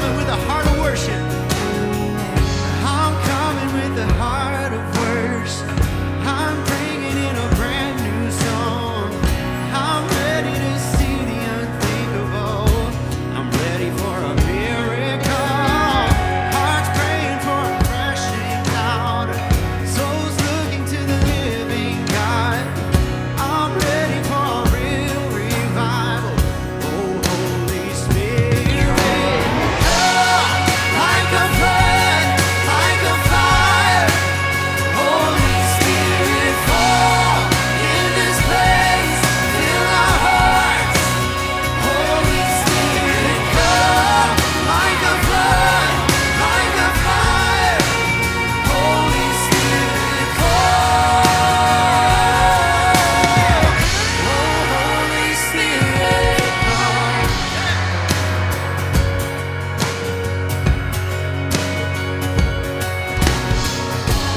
coming with a heart of worship. I'm coming with a heart of worship. I'm bringing in a brand new song. I'm ready to see the unthinkable. I'm ready for a miracle. Hearts praying for a fresh encounter. Souls looking to the living God. I'm ready for a real revival. Oh, Holy Spirit, come like a flood, like a fire. Holy Spirit, fall in this place, fill our hearts. Holy Spirit, come like a flood, like a fire. Holy Spirit, fall. Oh, Holy Spirit, come.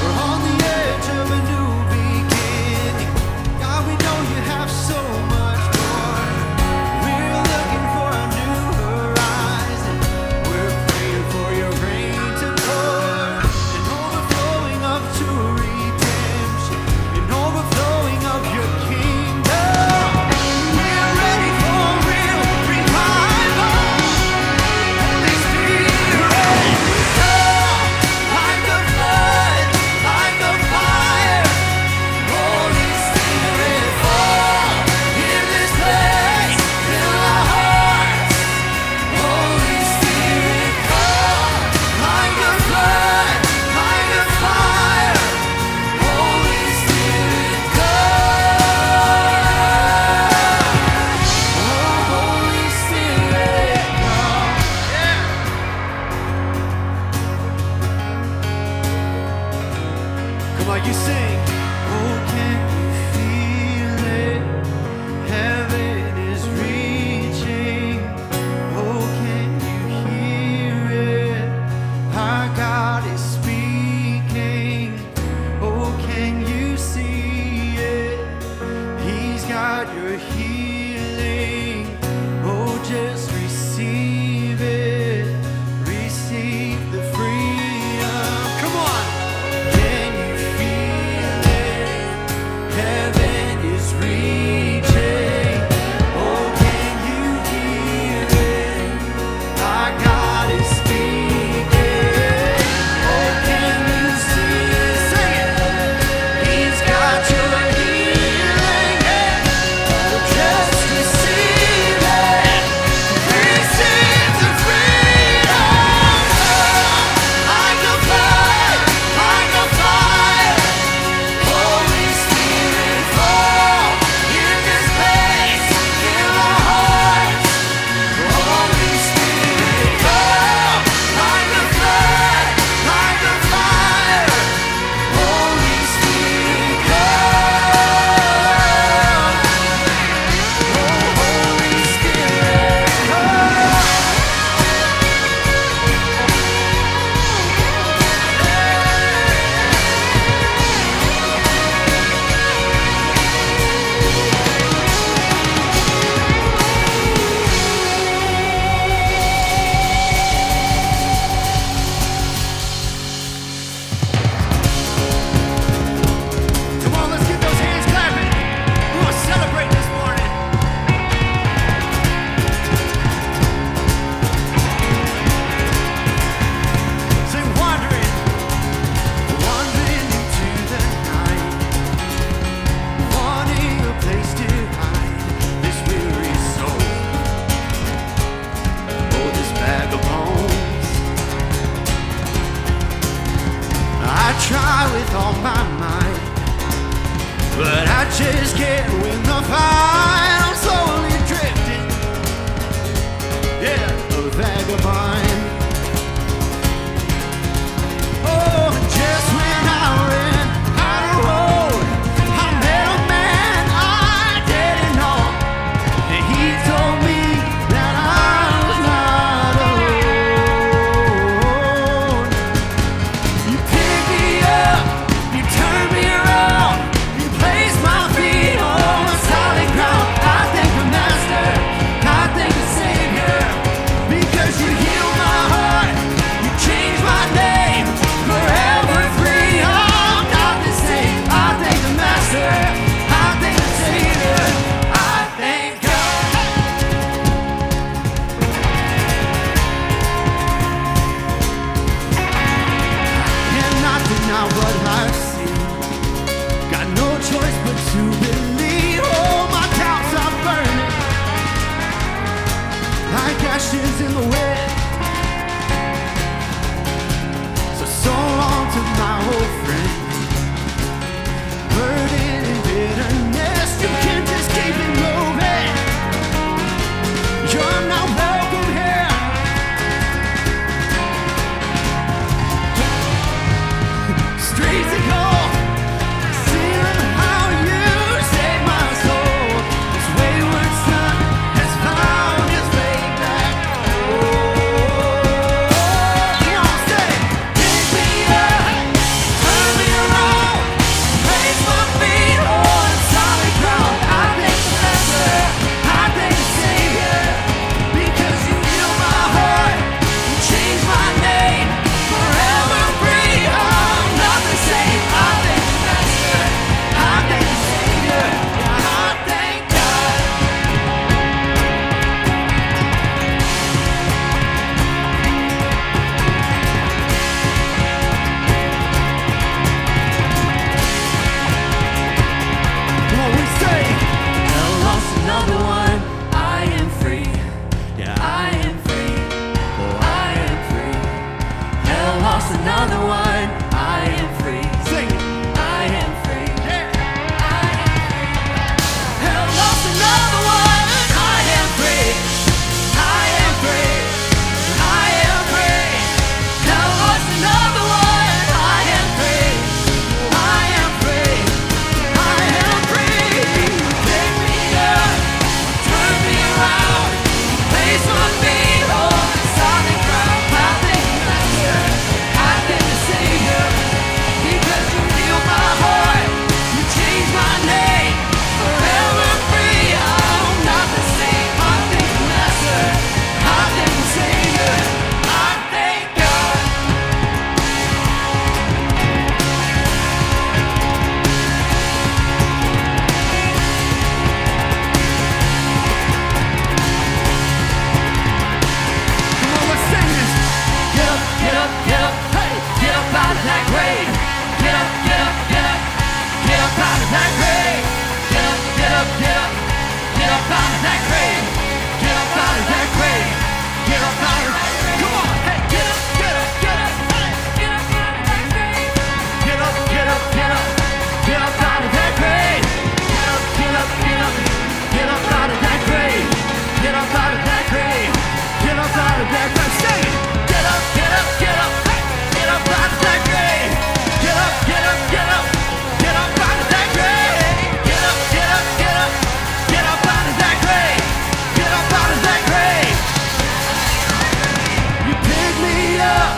We're on the edge of a new beginning. God, we know you have so much more. We're looking for a new horizon. We're praying for your rain to pour. An overflowing of true redemption. An overflowing of your kingdom. We're ready for real revival. Holy Spirit, come like a flood, like a fire. Holy Spirit, fall in this place, fill our hearts. Holy Spirit, come like a flood, like a fire. Holy Spirit, come. Oh, Holy Spirit, come. Come on, you sing. Oh, can you feel it? Heaven is reaching. Oh, can you hear it? Our God is speaking. Oh, can you see it? He's got your healing. Oh, just receive it. Receive the freedom. Come on. Can you feel it? Heaven is reaching. Oh, can you hear it? Our God is speaking. Oh, can you see it? Sing it. He's got your healing. Oh, just receive it. Receive the freedom. Like a flood, like a fire. Holy Spirit, fall in this place, fill our hearts. Holy Spirit, come like a flood, like a fire. Holy Spirit, come. Oh, Holy Spirit, come. Come on, let's get those hands clapping. We want to celebrate this morning. Sing wandering, wandering into the night, wanting a place to hide this weary soul. Oh, this bag of bones. I try with all my might, but I just can't win the fight. I'm slowly drifting, yeah, a vagabond. Oh, and just when I ran out of road, I met a man I didn't know, and he told me that I was not alone. You picked me up, you turned me around, you placed my feet on solid ground. lost another one. I am free. Sing it. I am free. Yeah. I am free. Have lost another one. I am free. I am free. I am free. Have lost another one. I am free. I am free. I am free. Pick me up, turn me around, place my feet on solid ground. I thank you, Master. I thank the Savior, because you healed my heart. You changed my name, forever free. I'm not the same. I thank you, Master. I thank the Savior. I thank God. Come on, let's sing this. Get up, get up, get up. Hey, get up out of that grave. Get up, get up, get up. Get up out of that grave. Get up, get up, get up. Get up out of that grave. Get up out of that grave. Get up out of that grave. Come on, hey, get up, get up, get up. Hey, get up out of that grave. Get up, get up, get up. Get up out of that grave. Get up, get up, get up. Get up out of that grave. Get up out of that grave. Get up out of that grave. Sing it. Get up, get up, get up. Hey, get up out of that grave. Get up, get up, get up. Get up out of that grave. Get up, get up, get up. Get up out of that grave. Get up out of that grave. You pick me up.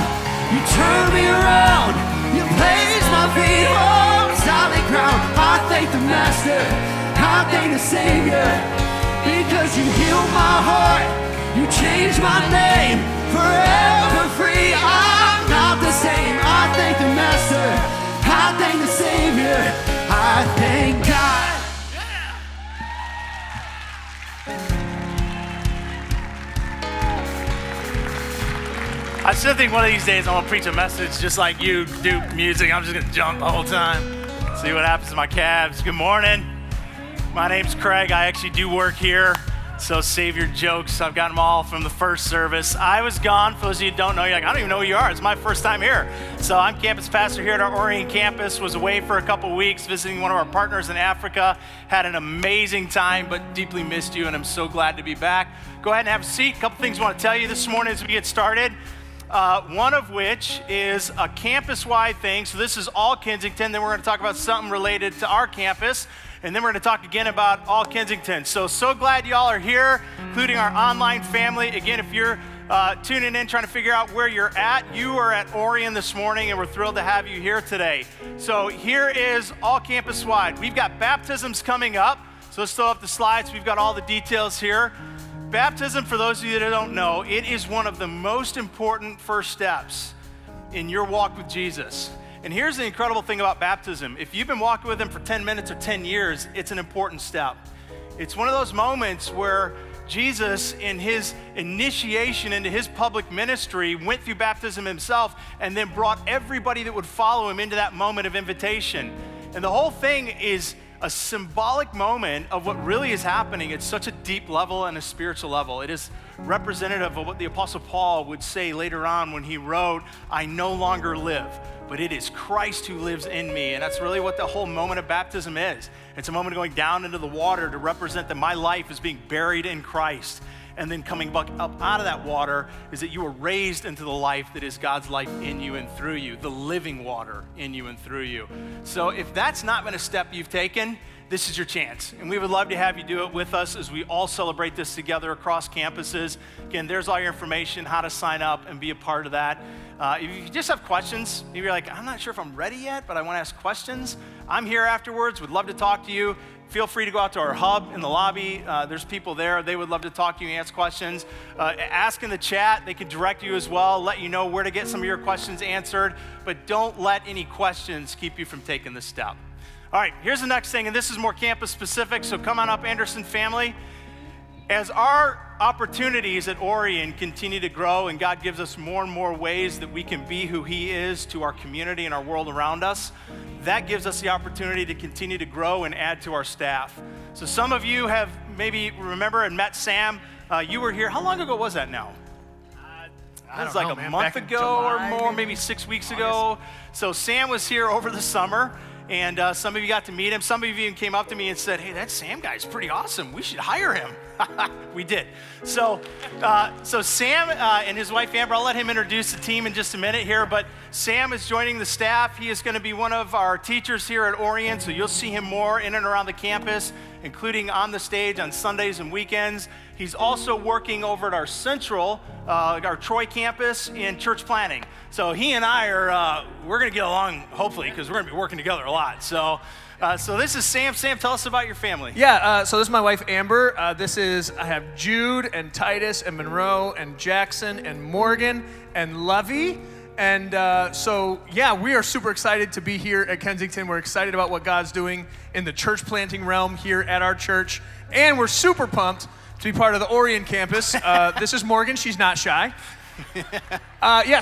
You turn me around. You place my feet on solid ground. I thank the Master. I thank the Savior, because you healed my heart. You changed my name, forever free. I'm not the same. I thank the Master. I thank the Savior. I thank God. I still think one of these days I'm gonna preach a message just like you do music. I'm just gonna jump the whole time, see what happens to my calves. Good morning. My name's Craig. I actually do work here. So save your jokes. I've got them all from the first service. I was gone. For those of you who don't know, you're like, I don't even know who you are. It's my first time here. So I'm campus pastor here at our Orion campus. Was away for a couple weeks visiting one of our partners in Africa. Had an amazing time, but deeply missed you, and I'm so glad to be back. Go ahead and have a seat. A couple things I want to tell you this morning as we get started. One of which is a campus-wide thing. So this is all Kensington. Then we're going to talk about something related to our campus. And then we're going to talk again about all Kensington. So glad y'all are here, including our online family. Again, if you're tuning in, trying to figure out where you're at, you are at Orion this morning, and we're thrilled to have you here today. So here is all campus-wide. We've got baptisms coming up. So let's throw up the slides. We've got all the details here. Baptism, for those of you that don't know, it is one of the most important first steps in your walk with Jesus. And here's the incredible thing about baptism. If you've been walking with him for 10 minutes or 10 years, it's an important step. It's one of those moments where Jesus, in his initiation into his public ministry, went through baptism himself and then brought everybody that would follow him into that moment of invitation. And the whole thing is a symbolic moment of what really is happening at such a deep level and a spiritual level. It is representative of what the Apostle Paul would say later on when he wrote, I no longer live, but it is Christ who lives in me. And that's really what the whole moment of baptism is. It's a moment of going down into the water to represent that my life is being buried in Christ. And then coming back up out of that water is that you were raised into the life that is God's life in you and through you, the living water in you and through you. So if that's not been a step you've taken, this is your chance. And we would love to have you do it with us as we all celebrate this together across campuses. Again, there's all your information, how to sign up and be a part of that. If you just have questions, maybe you're like, I'm not sure if I'm ready yet, but I want to ask questions. I'm here afterwards, would love to talk to you. Feel free to go out to our hub in the lobby. There's people there. They would love to talk to you and ask questions. Ask in the chat. They can direct you as well, let you know where to get some of your questions answered. But don't let any questions keep you from taking this step. All right, here's the next thing, and this is more campus specific, so come on up, Anderson family. As our opportunities at Orion continue to grow and God gives us more and more ways that we can be who he is to our community and our world around us, that gives us the opportunity to continue to grow and add to our staff. So some of you have maybe remember and met Sam. You were here, how long ago was that now? it was like a month ago or more, maybe 6 weeks ago. So Sam was here over the summer, and some of you got to meet him. Some of you even came up to me and said, hey, that Sam guy's pretty awesome. We should hire him. We did. So Sam and his wife Amber, I'll let him introduce the team in just a minute here, but Sam is joining the staff. He is going to be one of our teachers here at Orion, so you'll see him more in and around the campus, including on the stage on Sundays and weekends. He's also working over at our Central, our Troy campus in church planning. So he and I are, we're going to get along, hopefully, because we're going to be working together a lot. So this is Sam. Sam, tell us about your family. Yeah, so this is my wife, Amber. I have Jude and Titus and Monroe and Jackson and Morgan and Lovey. And we are super excited to be here at Kensington. We're excited about what God's doing in the church planting realm here at our church. And we're super pumped to be part of the Orion campus. This is Morgan. She's not shy.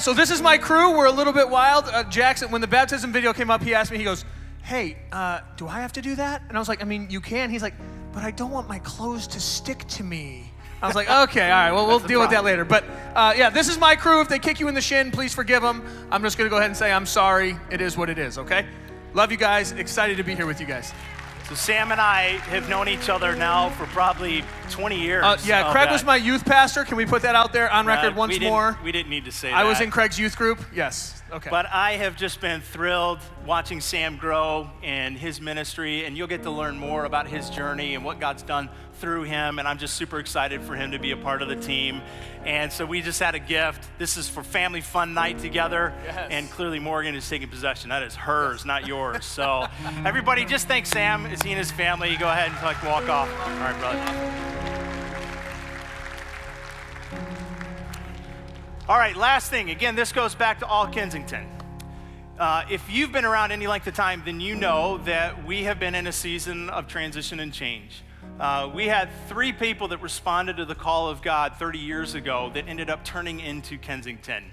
So this is my crew. We're a little bit wild. Jackson, when the baptism video came up, he asked me, he goes, hey, do I have to do that? And I was like, I mean, you can. He's like, but I don't want my clothes to stick to me. I was like, okay, all right, well, we'll deal with that later. But this is my crew. If they kick you in the shin, please forgive them. I'm just going to go ahead and say I'm sorry. It is what it is, okay? Love you guys. Excited to be here with you guys. So Sam and I have known each other now for probably 20 years. Craig was my youth pastor. Can we put that out there on record once more? We didn't need to say that. I was in Craig's youth group. Yes. Okay. But I have just been thrilled watching Sam grow in his ministry, and you'll get to learn more about his journey and what God's done through him, and I'm just super excited for him to be a part of the team. And so we just had a gift. This is for family fun night together, and clearly Morgan is taking possession. That is hers, not yours. So everybody just thank Sam as he and his family. Go ahead and walk off. All right, brother. All right, last thing. Again, this goes back to all Kensington. If you've been around any length of time, then you know that we have been in a season of transition and change. We had 3 people that responded to the call of God 30 years ago that ended up turning into Kensington.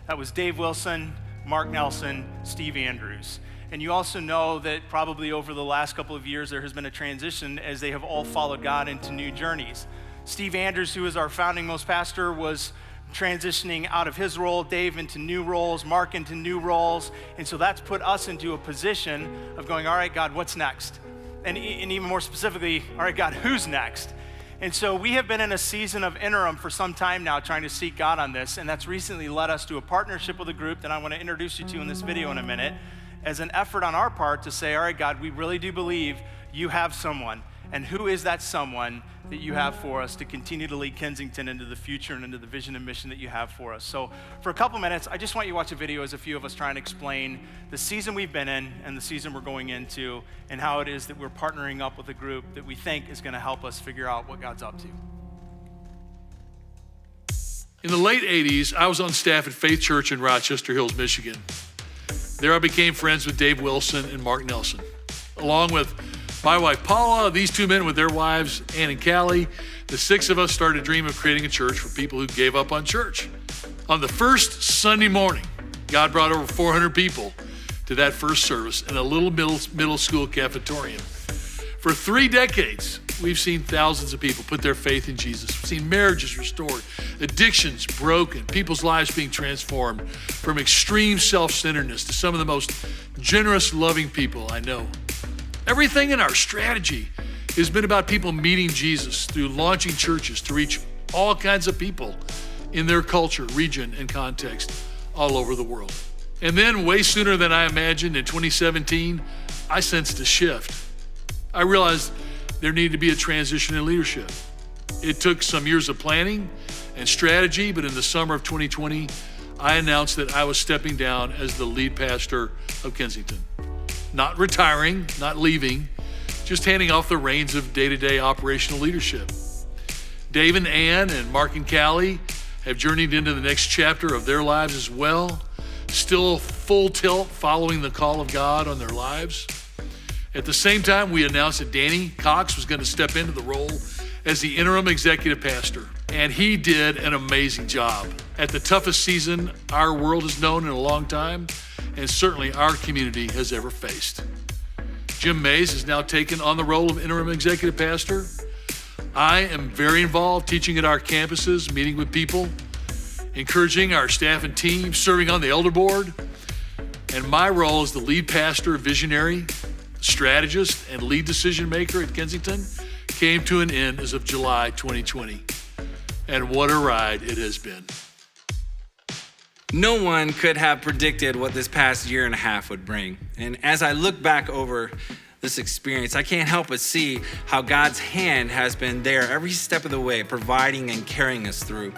That was Dave Wilson, Mark Nelson, Steve Andrews. And you also know that probably over the last couple of years there has been a transition as they have all followed God into new journeys. Steve Andrews, who is our founding most pastor, was transitioning out of his role, Dave into new roles, Mark into new roles. And so that's put us into a position of going, all right, God, what's next? And even more specifically, all right, God, who's next? And so we have been in a season of interim for some time now trying to seek God on this, and that's recently led us to a partnership with a group that I want to introduce you to in this video in a minute as an effort on our part to say, all right, God, we really do believe you have someone. And who is that someone that you have for us to continue to lead Kensington into the future and into the vision and mission that you have for us? So for a couple minutes, I just want you to watch a video as a few of us try and explain the season we've been in and the season we're going into and how it is that we're partnering up with a group that we think is going to help us figure out what God's up to. In the late 80s, I was on staff at Faith Church in Rochester Hills, Michigan. There I became friends with Dave Wilson and Mark Nelson. Along with my wife, Paula, these 2 men with their wives, Ann and Callie, the 6 of us started a dream of creating a church for people who gave up on church. On the first Sunday morning, God brought over 400 people to that first service in a little middle school cafetorium. For 3 decades, we've seen thousands of people put their faith in Jesus. We've seen marriages restored, addictions broken, people's lives being transformed from extreme self-centeredness to some of the most generous, loving people I know. Everything in our strategy has been about people meeting Jesus through launching churches to reach all kinds of people in their culture, region, and context all over the world. And then way sooner than I imagined, in 2017, I sensed a shift. I realized there needed to be a transition in leadership. It took some years of planning and strategy, but in the summer of 2020, I announced that I was stepping down as the lead pastor of Kensington. Not retiring, not leaving, just handing off the reins of day-to-day operational leadership. Dave and Ann and Mark and Callie have journeyed into the next chapter of their lives as well, still full tilt following the call of God on their lives. At the same time, we announced that Danny Cox was going to step into the role as the interim executive pastor, and he did an amazing job. At the toughest season our world has known in a long time, and certainly our community has ever faced. Jim Mays has now taken on the role of interim executive pastor. I am very involved teaching at our campuses, meeting with people, encouraging our staff and team, serving on the elder board. And my role as the lead pastor, visionary, strategist, and lead decision maker at Kensington came to an end as of July 2020. And what a ride it has been. No one could have predicted what this past year and a half would bring. And as I look back over this experience, I can't help but see how God's hand has been there every step of the way, providing and carrying us through.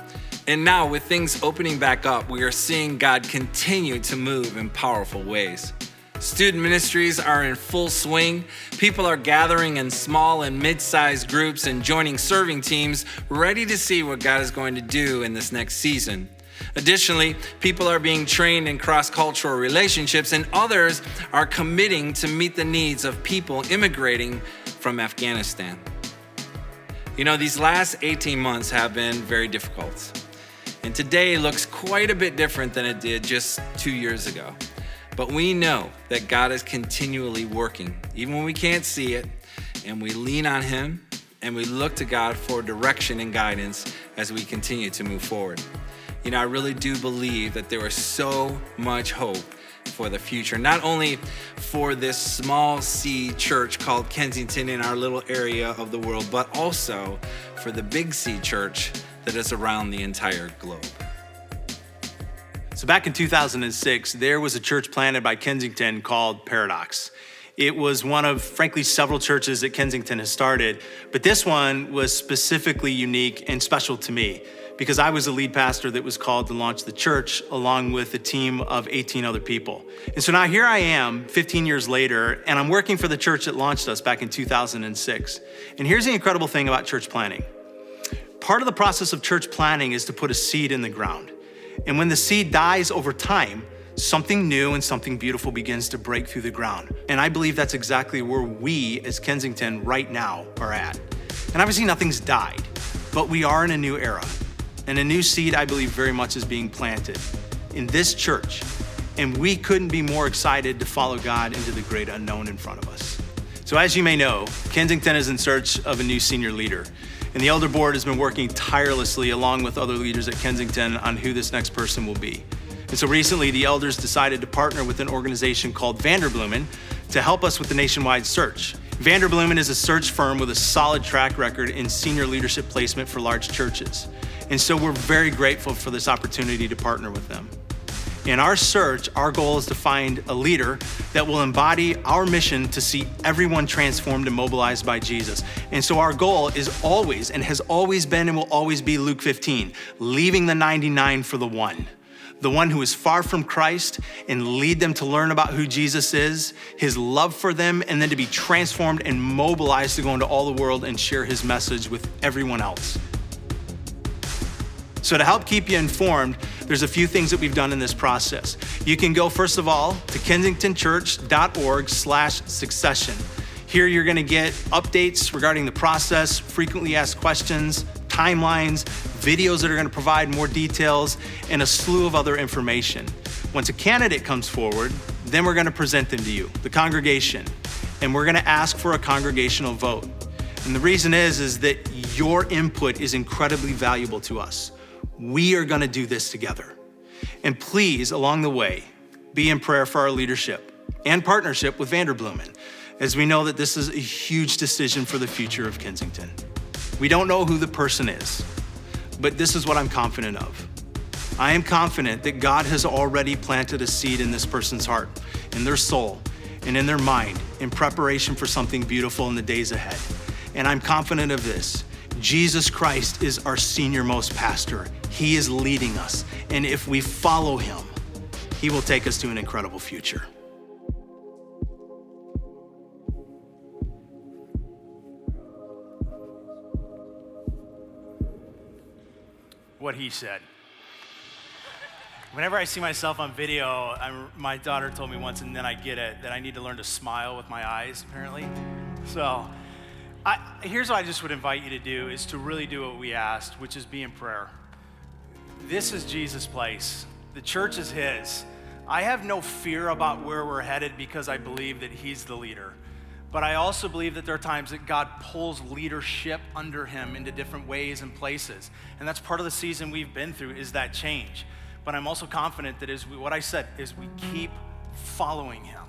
And now with things opening back up, we are seeing God continue to move in powerful ways. Student ministries are in full swing. People are gathering in small and mid-sized groups and joining serving teams, ready to see what God is going to do in this next season. Additionally, people are being trained in cross-cultural relationships, and others are committing to meet the needs of people immigrating from Afghanistan. You know, these last 18 months have been very difficult. And today looks quite a bit different than it did just 2 years ago. But we know that God is continually working, even when we can't see it, and we lean on Him, and we look to God for direction and guidance as we continue to move forward. You know, I really do believe that there is so much hope for the future, not only for this small C church called Kensington in our little area of the world, but also for the big C church that is around the entire globe. So back in 2006, there was a church planted by Kensington called Paradox. It was one of, frankly, several churches that Kensington has started, but this one was specifically unique and special to me because I was the lead pastor that was called to launch the church along with a team of 18 other people. And so now here I am 15 years later, and I'm working for the church that launched us back in 2006. And here's the incredible thing about church planting. Part of the process of church planting is to put a seed in the ground. And when the seed dies over time, something new and something beautiful begins to break through the ground. And I believe that's exactly where we as Kensington right now are at. And obviously nothing's died, but we are in a new era. And a new seed, I believe, very much is being planted in this church. And we couldn't be more excited to follow God into the great unknown in front of us. So as you may know, Kensington is in search of a new senior leader. And the elder board has been working tirelessly along with other leaders at Kensington on who this next person will be. And so recently, the elders decided to partner with an organization called Vanderbloemen to help us with the nationwide search. Vanderbloemen is a search firm with a solid track record in senior leadership placement for large churches. And so we're very grateful for this opportunity to partner with them. In our search, our goal is to find a leader that will embody our mission to see everyone transformed and mobilized by Jesus. And so our goal is always, and has always been and will always be Luke 15, leaving the 99 for the one who is far from Christ, and lead them to learn about who Jesus is, his love for them, and then to be transformed and mobilized to go into all the world and share his message with everyone else. So to help keep you informed, there's a few things that we've done in this process. You can go, first of all, to kensingtonchurch.org/succession. Here you're gonna get updates regarding the process, frequently asked questions, timelines, videos that are gonna provide more details, and a slew of other information. Once a candidate comes forward, then we're gonna present them to you, the congregation, and we're gonna ask for a congregational vote. And the reason is that your input is incredibly valuable to us. We are gonna do this together. And please, along the way, be in prayer for our leadership and partnership with Vanderbloemen, as we know that this is a huge decision for the future of Kensington. We don't know who the person is, but this is what I'm confident of. I am confident that God has already planted a seed in this person's heart, in their soul, and in their mind, in preparation for something beautiful in the days ahead. And I'm confident of this. Jesus Christ is our senior-most pastor. He is leading us. And if we follow him, he will take us to an incredible future. What he said. Whenever I see myself on video, my daughter told me once, and then I get it, that I need to learn to smile with my eyes, apparently. So here's what I just would invite you to do, is to really do what we asked, which is be in prayer. This is Jesus' place. The church is his. I have no fear about where we're headed because I believe that he's the leader. But I also believe that there are times that God pulls leadership under him into different ways and places. And that's part of the season we've been through, is that change. But I'm also confident that what I said is we keep following him.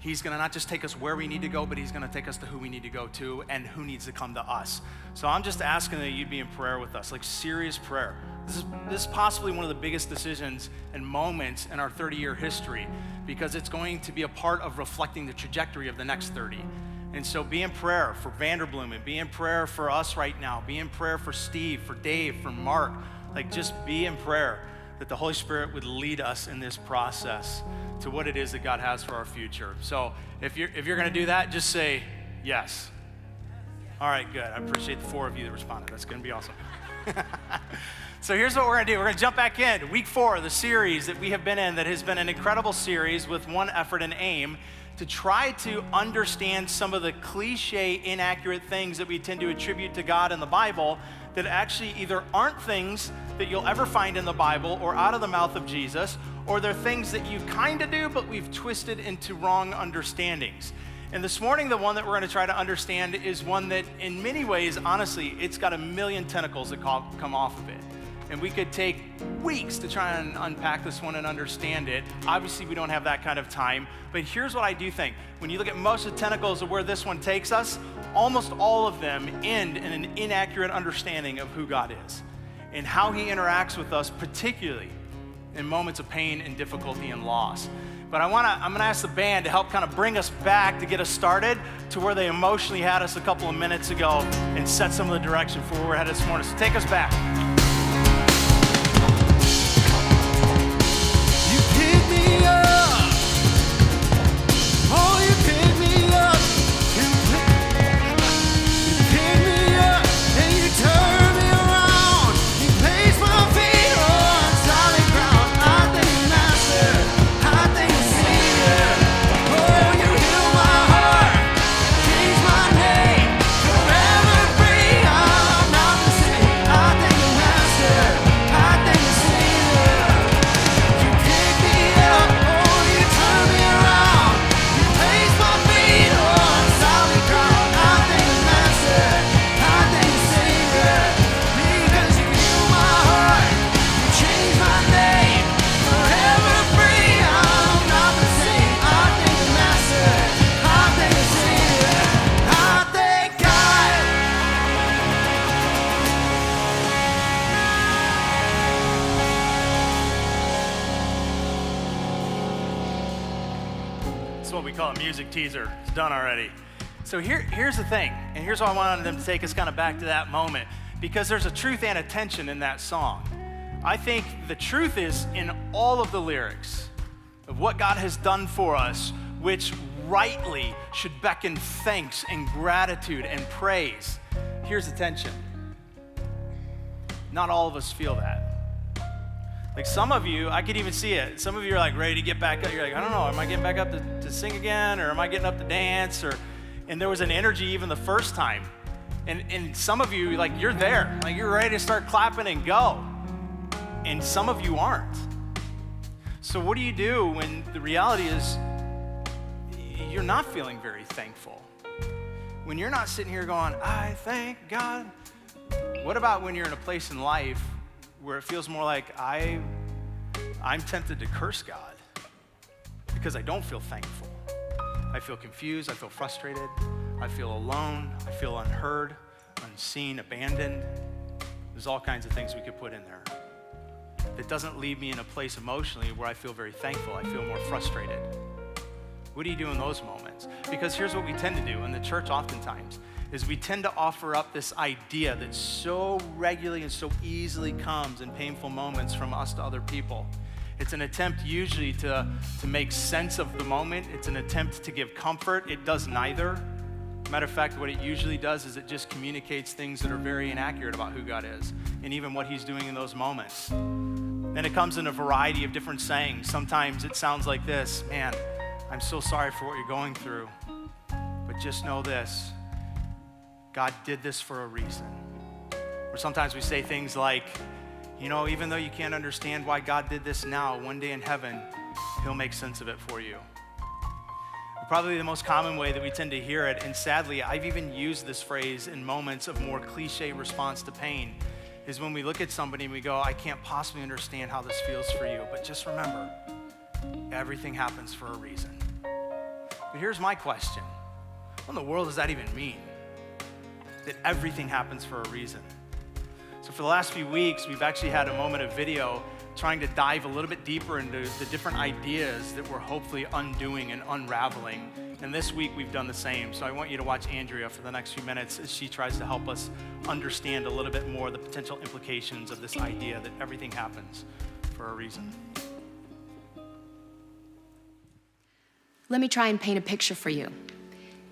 He's gonna not just take us where we need to go, but he's gonna take us to who we need to go to and who needs to come to us. So I'm just asking that you'd be in prayer with us, like serious prayer. This is possibly one of the biggest decisions and moments in our 30-year history, because it's going to be a part of reflecting the trajectory of the next 30. And so be in prayer for Vanderbloom, and be in prayer for us right now. Be in prayer for Steve, for Dave, for Mark. Like, just be in prayer that the Holy Spirit would lead us in this process to what it is that God has for our future. So if you're gonna do that, just say yes. All right, good. I appreciate the 4 of you that responded. That's gonna be awesome. So here's what we're gonna do. We're gonna jump back in. Week 4 of the series that we have been in, that has been an incredible series with one effort and aim to try to understand some of the cliche, inaccurate things that we tend to attribute to God in the Bible that actually either aren't things that you'll ever find in the Bible or out of the mouth of Jesus, or they're things that you kind of do, but we've twisted into wrong understandings. And this morning, the one that we're going to try to understand is one that in many ways, honestly, it's got a million tentacles that come off of it. And we could take weeks to try and unpack this one and understand it. Obviously, we don't have that kind of time. But here's what I do think. When you look at most of the tentacles of where this one takes us, almost all of them end in an inaccurate understanding of who God is and how he interacts with us, particularly in moments of pain and difficulty and loss. But I'm gonna ask the band to help kind of bring us back, to get us started to where they emotionally had us a couple of minutes ago and set some of the direction for where we're headed this morning. So take us back. You pick me up. Oh, you pick me up. You pick me up and you turn me around. You place my feet on solid ground. I thank you, Master. I thank you, Savior. Oh, you heal my heart, change my name, forever free. I'm not the same. I thank you, Master. I thank you, Savior. You pick me up, oh, you turn me around. You place my feet on solid ground. I thank you, Master. I thank you, Savior. Because you heal my heart, you change my name, forever free. I'm not the same. I thank you, Master. I thank you, Savior. I thank God. That's what we call a music teaser. It's done already. So here's the thing, and here's why I wanted them to take us kind of back to that moment, because there's a truth and a tension in that song. I think the truth is in all of the lyrics of what God has done for us, which rightly should beckon thanks and gratitude and praise. Here's the tension. Not all of us feel that. Like some of you, I could even see it. Some of you are like ready to get back up. You're like, I don't know, am I getting back up to sing again? Or am I getting up to dance? And there was an energy even the first time. And some of you, like you're there. Like you're ready to start clapping and go. And some of you aren't. So what do you do when the reality is you're not feeling very thankful? When you're not sitting here going, I thank God. What about when you're in a place in life where it feels more like I'm tempted to curse God because I don't feel thankful? I feel confused, I feel frustrated, I feel alone, I feel unheard, unseen, abandoned. There's all kinds of things we could put in there. That doesn't leave me in a place emotionally where I feel very thankful, I feel more frustrated. What do you do in those moments? Because here's what we tend to do in the church oftentimes, is we tend to offer up this idea that so regularly and so easily comes in painful moments from us to other people. It's an attempt usually to make sense of the moment. It's an attempt to give comfort. It does neither. Matter of fact, what it usually does is it just communicates things that are very inaccurate about who God is and even what he's doing in those moments. And it comes in a variety of different sayings. Sometimes it sounds like this, man, I'm so sorry for what you're going through, but just know this, God did this for a reason. Or sometimes we say things like, you know, even though you can't understand why God did this now, one day in heaven, he'll make sense of it for you. Probably the most common way that we tend to hear it, and sadly, I've even used this phrase in moments of more cliche response to pain, is when we look at somebody and we go, I can't possibly understand how this feels for you, but just remember, everything happens for a reason. But here's my question. What in the world does that even mean? That everything happens for a reason. So for the last few weeks, we've actually had a moment of video trying to dive a little bit deeper into the different ideas that we're hopefully undoing and unraveling. And this week we've done the same. So I want you to watch Andrea for the next few minutes as she tries to help us understand a little bit more the potential implications of this idea that everything happens for a reason. Let me try and paint a picture for you.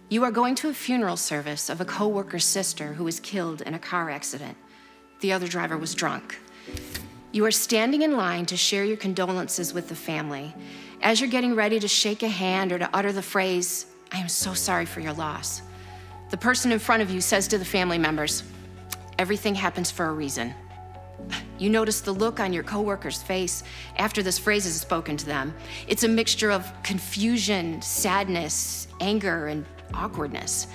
You are going to a funeral service of a coworker's sister who was killed in a car accident. The other driver was drunk. You are standing in line to share your condolences with the family. As you're getting ready to shake a hand or to utter the phrase, I am so sorry for your loss, the person in front of you says to the family members, everything happens for a reason. You notice the look on your coworker's face after this phrase is spoken to them. It's a mixture of confusion, sadness, anger, and awkwardness.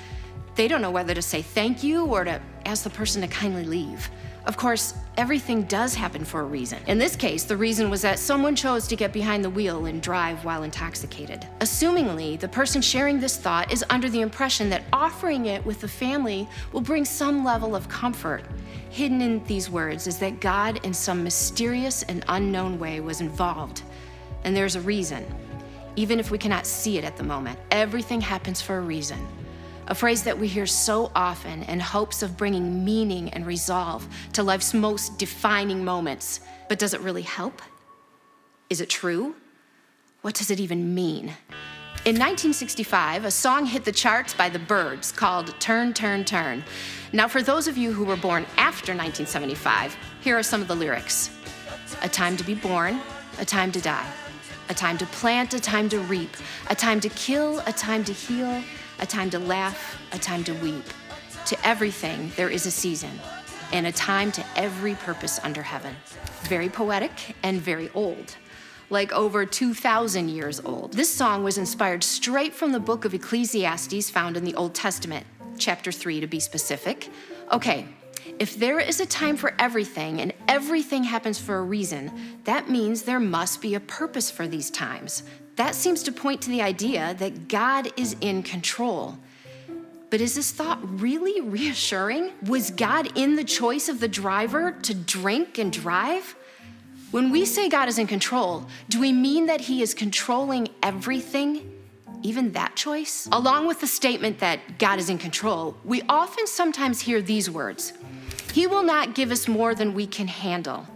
They don't know whether to say thank you or to ask the person to kindly leave. Of course, everything does happen for a reason. In this case, the reason was that someone chose to get behind the wheel and drive while intoxicated. Assumingly, the person sharing this thought is under the impression that offering it with the family will bring some level of comfort. Hidden in these words is that God, in some mysterious and unknown way, was involved. And there's a reason. Even if we cannot see it at the moment, everything happens for a reason. A phrase that we hear so often in hopes of bringing meaning and resolve to life's most defining moments. But does it really help? Is it true? What does it even mean? In 1965, a song hit the charts by the Byrds called Turn, Turn, Turn. Now, for those of you who were born after 1975, here are some of the lyrics. A time to be born, a time to die. A time to plant, a time to reap. A time to kill, a time to heal. A time to laugh, a time to weep. To everything there is a season, and a time to every purpose under heaven. Very poetic and very old, like over 2,000 years old. This song was inspired straight from the book of Ecclesiastes found in the Old Testament, chapter 3 to be specific. Okay, if there is a time for everything and everything happens for a reason, that means there must be a purpose for these times. That seems to point to the idea that God is in control. But is this thought really reassuring? Was God in the choice of the driver to drink and drive? When we say God is in control, do we mean that he is controlling everything, even that choice? Along with the statement that God is in control, we often sometimes hear these words, he will not give us more than we can handle.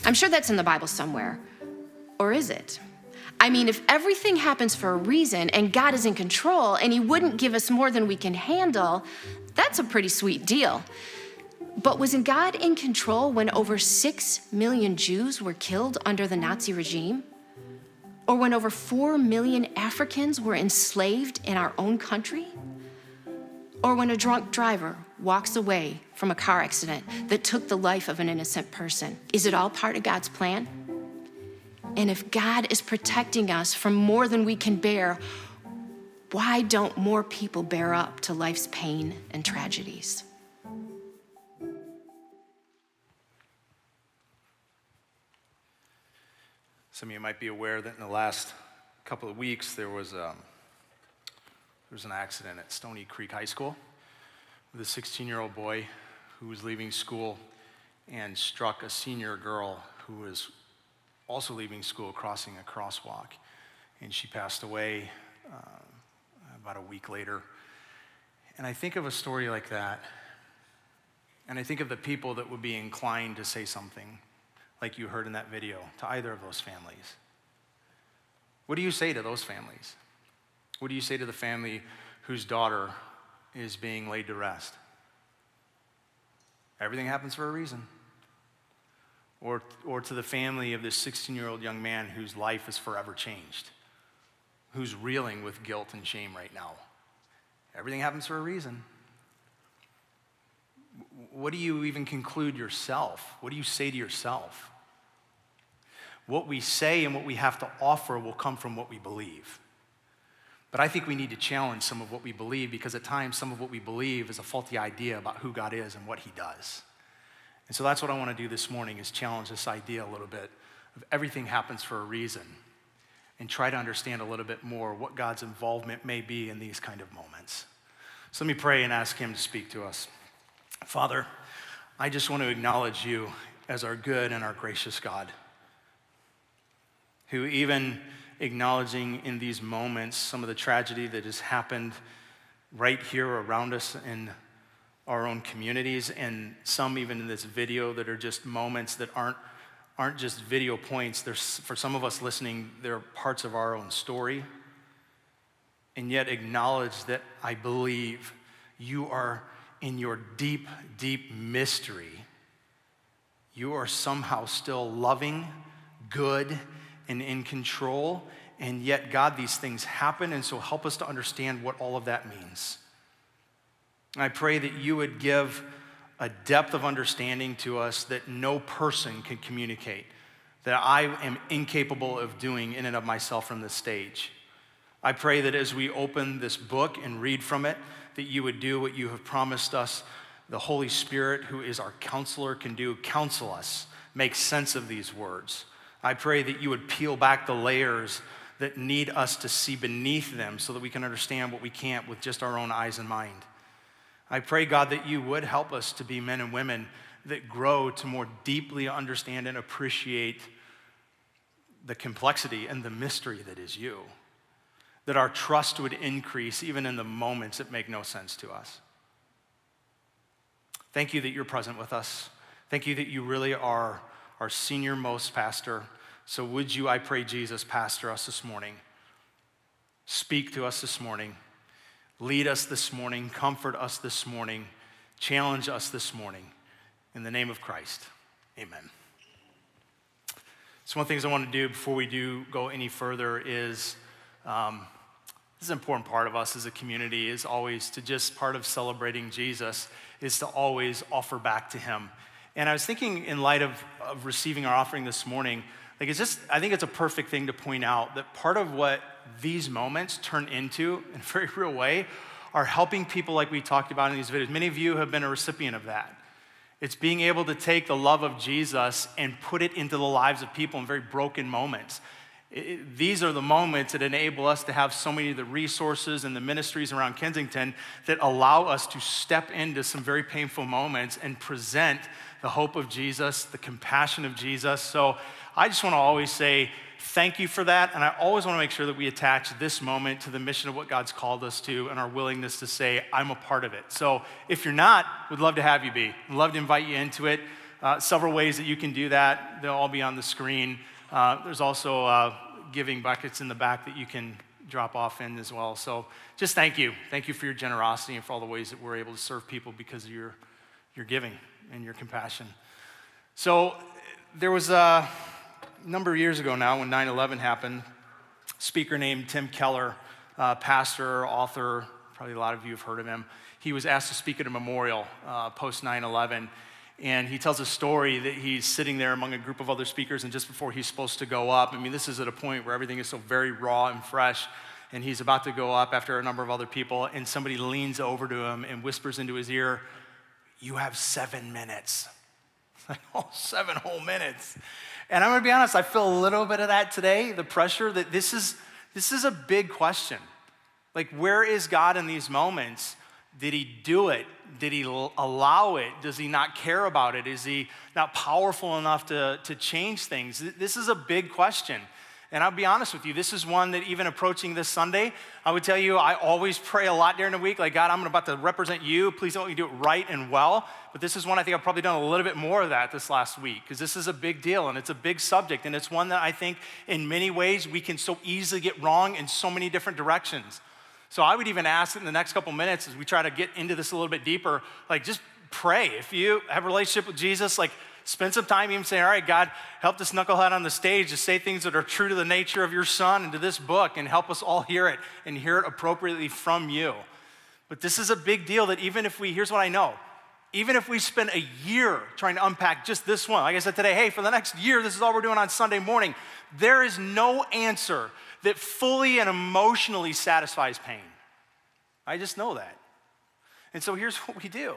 I'm sure that's in the Bible somewhere. Or is it? I mean, if everything happens for a reason and God is in control and he wouldn't give us more than we can handle, that's a pretty sweet deal. But wasn't God in control when over 6 million Jews were killed under the Nazi regime? Or when over 4 million Africans were enslaved in our own country? Or when a drunk driver walks away from a car accident that took the life of an innocent person? Is it all part of God's plan? And if God is protecting us from more than we can bear, why don't more people bear up to life's pain and tragedies? Some of you might be aware that in the last couple of weeks, there was an accident at Stony Creek High School with a 16-year-old boy who was leaving school and struck a senior girl who was also leaving school, crossing a crosswalk. And she passed away about a week later. And I think of a story like that, and I think of the people that would be inclined to say something like you heard in that video to either of those families. What do you say to those families? What do you say to the family whose daughter is being laid to rest? Everything happens for a reason. Or to the family of this 16-year-old young man whose life is forever changed, who's reeling with guilt and shame right now. Everything happens for a reason. What do you even conclude yourself? What do you say to yourself? What we say and what we have to offer will come from what we believe. But I think we need to challenge some of what we believe, because at times some of what we believe is a faulty idea about who God is and what he does. And so that's what I want to do this morning, is challenge this idea a little bit of everything happens for a reason, and try to understand a little bit more what God's involvement may be in these kind of moments. So let me pray and ask him to speak to us. Father, I just want to acknowledge you as our good and our gracious God, who, even acknowledging in these moments some of the tragedy that has happened right here around us in our own communities, and some even in this video that are just moments that aren't just video points. For some of us listening, they're parts of our own story. And yet acknowledge that I believe you are in your deep, deep mystery. You are somehow still loving, good, and in control. And yet, God, these things happen, and so help us to understand what all of that means. I pray that you would give a depth of understanding to us that no person can communicate, that I am incapable of doing in and of myself from this stage. I pray that as we open this book and read from it, that you would do what you have promised us. The Holy Spirit, who is our counselor, can do. Counsel us, make sense of these words. I pray that you would peel back the layers that need us to see beneath them, so that we can understand what we can't with just our own eyes and mind. I pray, God, that you would help us to be men and women that grow to more deeply understand and appreciate the complexity and the mystery that is you. That our trust would increase even in the moments that make no sense to us. Thank you that you're present with us. Thank you that you really are our senior most pastor. So would you, I pray, Jesus, pastor us this morning. Speak to us this morning. Lead us this morning, comfort us this morning, challenge us this morning. In the name of Christ, amen. So one of the things I want to do before we do go any further is, this is an important part of us as a community, is always to just, part of celebrating Jesus is to always offer back to him. And I was thinking, in light of receiving our offering this morning, I think it's a perfect thing to point out that part of what these moments turn into, in a very real way, are helping people like we talked about in these videos. Many of you have been a recipient of that. It's being able to take the love of Jesus and put it into the lives of people in very broken moments. These are the moments that enable us to have so many of the resources and the ministries around Kensington that allow us to step into some very painful moments and present the hope of Jesus, the compassion of Jesus. So I just want to always say thank you for that, and I always want to make sure that we attach this moment to the mission of what God's called us to and our willingness to say, I'm a part of it. So if you're not, we'd love to have you be. We'd love to invite you into it. Several ways that you can do that. They'll all be on the screen. There's also giving buckets in the back that you can drop off in as well. So just thank you. Thank you for your generosity and for all the ways that we're able to serve people because of your giving and your compassion. So there was a number of years ago now when 9/11 happened, a speaker named Tim Keller, pastor, author, probably a lot of you have heard of him. He was asked to speak at a memorial post 9/11. And he tells a story that he's sitting there among a group of other speakers, and just before he's supposed to go up, I mean, this is at a point where everything is so very raw and fresh, and he's about to go up after a number of other people, and somebody leans over to him and whispers into his ear, "You have 7 minutes." It's like, oh, 7 whole minutes. And I'm gonna be honest, I feel a little bit of that today, the pressure that this is a big question. Like, where is God in these moments? Did he do it? Did he allow it? Does he not care about it? Is he not powerful enough to change things? This is a big question. And I'll be honest with you, this is one that even approaching this Sunday, I would tell you, I always pray a lot during the week, like, God, I'm about to represent you. Please don't let me do it right and well. But this is one I think I've probably done a little bit more of that this last week, because this is a big deal and it's a big subject. And it's one that I think in many ways we can so easily get wrong in so many different directions. So I would even ask in the next couple minutes as we try to get into this a little bit deeper, like, just pray. If you have a relationship with Jesus, like, spend some time even saying, all right, God, help this knucklehead on the stage to say things that are true to the nature of your son and to this book, and help us all hear it and hear it appropriately from you. But this is a big deal that even if here's what I know, Even if we spend a year trying to unpack just this one, like I said today, hey, for the next year, this is all we're doing on Sunday morning, there is no answer that fully and emotionally satisfies pain. I just know that. And so here's what we do.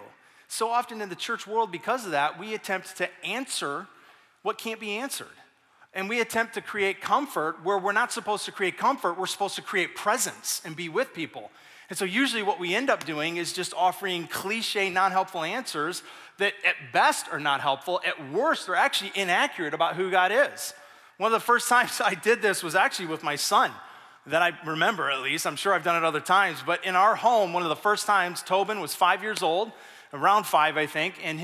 So often in the church world, because of that, we attempt to answer what can't be answered. And we attempt to create comfort where we're not supposed to create comfort, we're supposed to create presence and be with people. And so usually what we end up doing is just offering cliche, non-helpful answers that at best are not helpful, at worst they're actually inaccurate about who God is. One of the first times I did this was actually with my son, that I remember at least. I'm sure I've done it other times, but in our home, one of the first times, Tobin was 5 years old, around 5 I think, and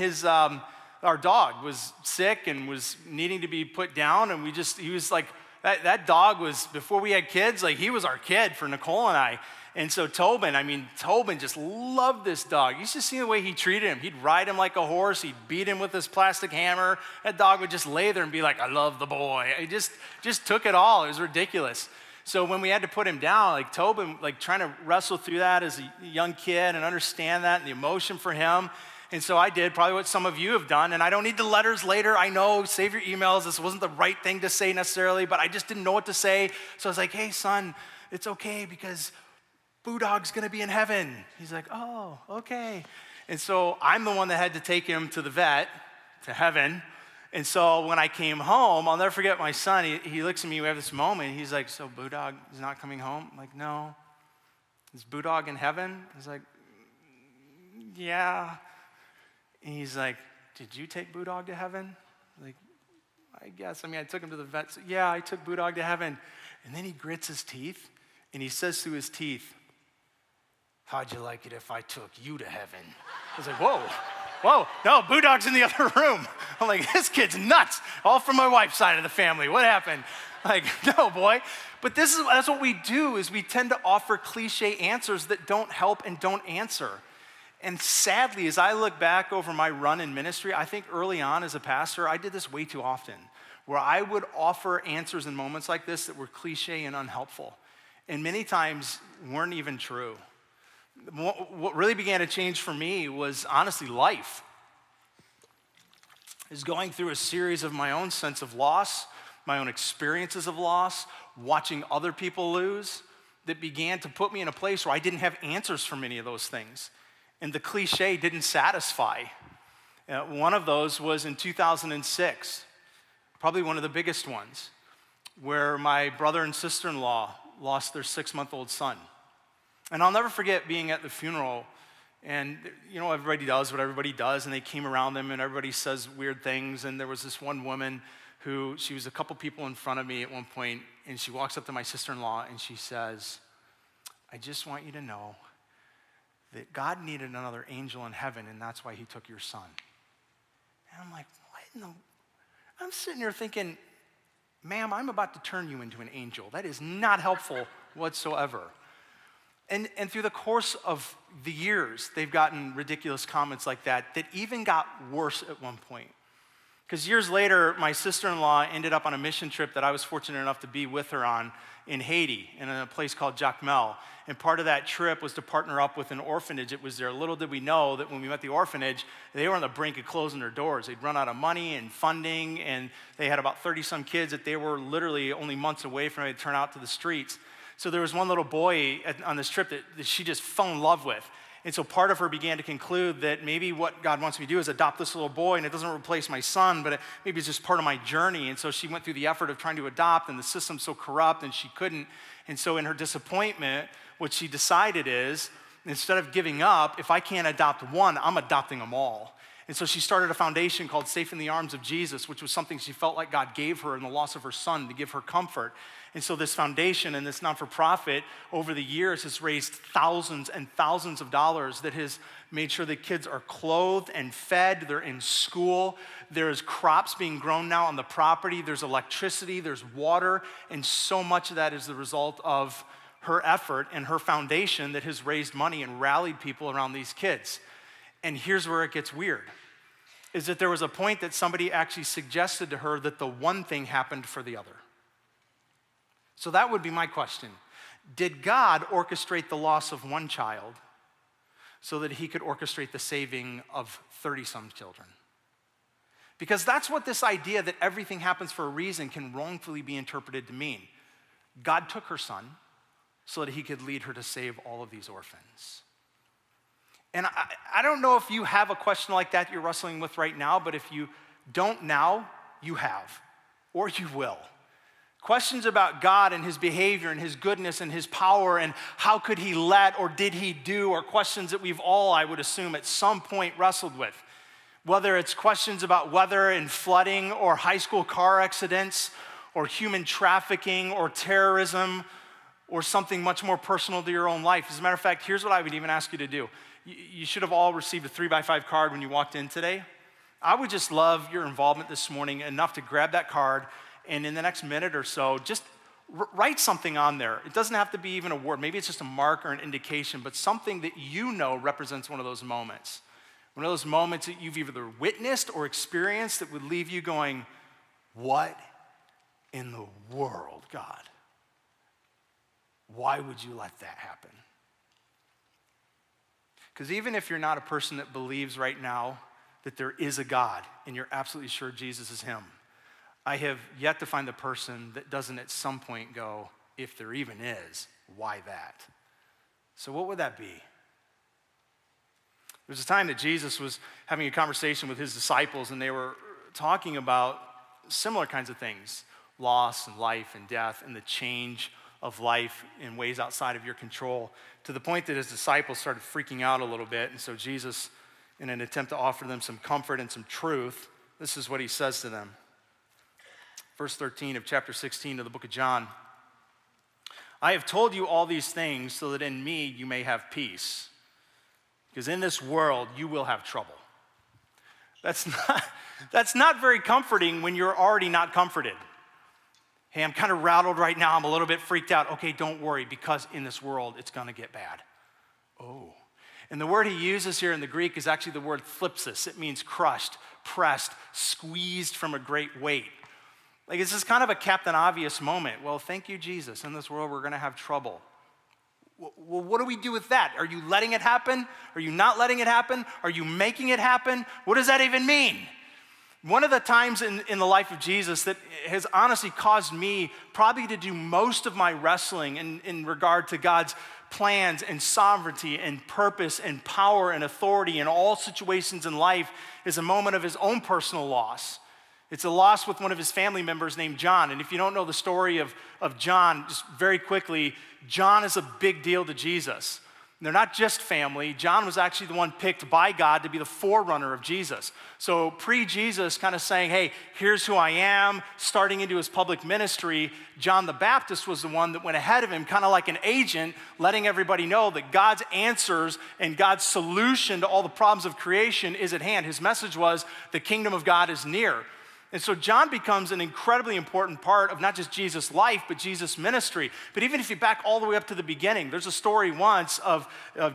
our dog was sick and was needing to be put down, and he was like, that dog was, before we had kids, like he was our kid for Nicole and I. And so Tobin just loved this dog. You should see the way he treated him. He'd ride him like a horse. He'd beat him with his plastic hammer. That dog would just lay there and be like, I love the boy. He just took it all. It was ridiculous. So when we had to put him down, like Tobin, like trying to wrestle through that as a young kid and understand that and the emotion for him. And so I did probably what some of you have done, and I don't need the letters later. I know, save your emails. This wasn't the right thing to say necessarily, but I just didn't know what to say. So I was like, hey, son, it's okay because Boo Dog's gonna be in heaven. He's like, oh, okay. And so I'm the one that had to take him to the vet, to heaven. And so when I came home, I'll never forget my son, he looks at me, we have this moment, he's like, so Boo Dog is not coming home? I'm like, no. Is Boo Dog in heaven? I was like, yeah. And he's like, did you take Boo Dog to heaven? Like, I guess. I took him to the vet. So, yeah, I took Boo Dog to heaven. And then he grits his teeth, and he says through his teeth, how'd you like it if I took you to heaven? I was like, whoa, no, Boo Dog's in the other room. I'm like, this kid's nuts. All from my wife's side of the family. What happened? Like, no, boy. But that's what we do, is we tend to offer cliche answers that don't help and don't answer. And sadly, as I look back over my run in ministry, I think early on as a pastor, I did this way too often, where I would offer answers in moments like this that were cliche and unhelpful, and many times weren't even true. What really began to change for me was honestly life. Is going through a series of my own sense of loss, my own experiences of loss, watching other people lose, that began to put me in a place where I didn't have answers for many of those things. And the cliche didn't satisfy. One of those was in 2006, probably one of the biggest ones, where my brother and sister-in-law lost their 6-month-old son. And I'll never forget being at the funeral, and everybody does what everybody does, and they came around them and everybody says weird things, and there was this one woman who, she was a couple people in front of me at one point, and she walks up to my sister-in-law and she says, I just want you to know that God needed another angel in heaven, and that's why he took your son. And I'm like, what in the... I'm sitting there thinking, ma'am, I'm about to turn you into an angel. That is not helpful whatsoever. And through the course of the years, they've gotten ridiculous comments like that even got worse at one point. Because years later, my sister-in-law ended up on a mission trip that I was fortunate enough to be with her on in Haiti, in a place called Jacmel. And part of that trip was to partner up with an orphanage. It was there. Little did we know that when we met the orphanage, they were on the brink of closing their doors. They'd run out of money and funding, and they had about 30-some kids that they were literally only months away from it to turn out to the streets. So there was one little boy on this trip that she just fell in love with. And so part of her began to conclude that maybe what God wants me to do is adopt this little boy, and it doesn't replace my son, but maybe it's just part of my journey. And so she went through the effort of trying to adopt, and the system's so corrupt, and she couldn't. And so in her disappointment, what she decided is, instead of giving up, if I can't adopt one, I'm adopting them all. And so she started a foundation called Safe in the Arms of Jesus, which was something she felt like God gave her in the loss of her son to give her comfort. And so this foundation and this not-for-profit over the years has raised thousands and thousands of dollars that has made sure that kids are clothed and fed, they're in school, there's crops being grown now on the property, there's electricity, there's water, and so much of that is the result of her effort and her foundation that has raised money and rallied people around these kids. And here's where it gets weird, is that there was a point that somebody actually suggested to her that the one thing happened for the other. So that would be my question. Did God orchestrate the loss of one child so that he could orchestrate the saving of 30-some children. Because that's what this idea that everything happens for a reason can wrongfully be interpreted to mean. God took her son so that he could lead her to save all of these orphans. And I don't know if you have a question like that you're wrestling with right now, but if you don't now, you have, or you will. Questions about God and his behavior and his goodness and his power and how could he let or did he do, or questions that we've all, I would assume, at some point wrestled with. Whether it's questions about weather and flooding or high school car accidents or human trafficking or terrorism or something much more personal to your own life. As a matter of fact, here's what I would even ask you to do. You should have all received a 3x5 card when you walked in today. I would just love your involvement this morning enough to grab that card and in the next minute or so, just write something on there. It doesn't have to be even a word. Maybe it's just a mark or an indication, but something that you know represents one of those moments. One of those moments that you've either witnessed or experienced that would leave you going, what in the world, God? Why would you let that happen? Because even if you're not a person that believes right now that there is a God and you're absolutely sure Jesus is him, I have yet to find the person that doesn't at some point go, if there even is, why that? So what would that be? There was a time that Jesus was having a conversation with his disciples and they were talking about similar kinds of things, loss and life and death and the change of life in ways outside of your control, to the point that his disciples started freaking out a little bit. And so Jesus, in an attempt to offer them some comfort and some truth, this is what he says to them. Verse 13 of chapter 16 of the book of John. I have told you all these things so that in me you may have peace. Because in this world you will have trouble. That's not very comforting when you're already not comforted. Hey, I'm kind of rattled right now. I'm a little bit freaked out. Okay, don't worry, because in this world, it's going to get bad. Oh. And the word he uses here in the Greek is actually the word thlipsis. It means crushed, pressed, squeezed from a great weight. Like, this is kind of a Captain Obvious moment. Well, thank you, Jesus. In this world, we're going to have trouble. Well, what do we do with that? Are you letting it happen? Are you not letting it happen? Are you making it happen? What does that even mean? One of the times in the life of Jesus that has honestly caused me probably to do most of my wrestling in regard to God's plans and sovereignty and purpose and power and authority in all situations in life is a moment of his own personal loss. It's a loss with one of his family members named John. And if you don't know the story of John, just very quickly, John is a big deal to Jesus. They're not just family. John was actually the one picked by God to be the forerunner of Jesus. So pre-Jesus kind of saying, hey, here's who I am, starting into his public ministry, John the Baptist was the one that went ahead of him, kind of like an agent, letting everybody know that God's answers and God's solution to all the problems of creation is at hand. His message was, the kingdom of God is near. And so John becomes an incredibly important part of not just Jesus' life, but Jesus' ministry. But even if you back all the way up to the beginning, there's a story once of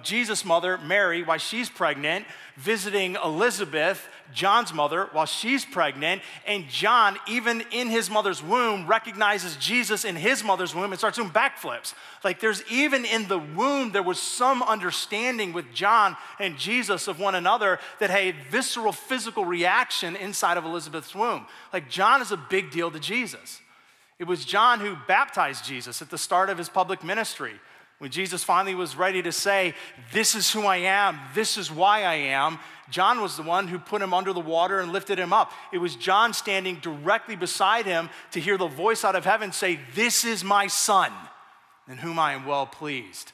Jesus' mother, Mary, while she's pregnant, visiting Elizabeth, John's mother, while she's pregnant. And John, even in his mother's womb, recognizes Jesus in his mother's womb and starts doing backflips. Like, there's even in the womb, there was some understanding with John and Jesus of one another that had a visceral physical reaction inside of Elizabeth's womb. Like, John is a big deal to Jesus. It was John who baptized Jesus at the start of his public ministry. When Jesus finally was ready to say, this is who I am, this is why I am, John was the one who put him under the water and lifted him up. It was John standing directly beside him to hear the voice out of heaven say, this is my son, in whom I am well pleased.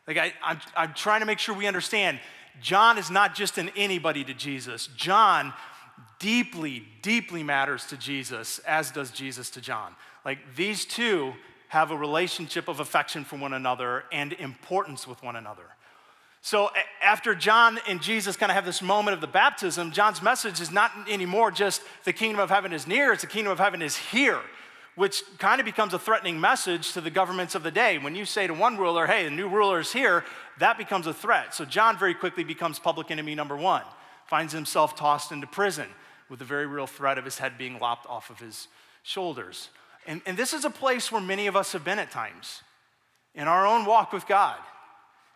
Like, I'm trying to make sure we understand, John is not just an anybody to Jesus. John deeply, deeply matters to Jesus, as does Jesus to John. Like, these two have a relationship of affection for one another and importance with one another. So after John and Jesus kind of have this moment of the baptism, John's message is not anymore just the kingdom of heaven is near, it's the kingdom of heaven is here, which kind of becomes a threatening message to the governments of the day. When you say to one ruler, hey, the new ruler is here, that becomes a threat. So John very quickly becomes public enemy number one, finds himself tossed into prison with the very real threat of his head being lopped off of his shoulders. And this is a place where many of us have been at times in our own walk with God.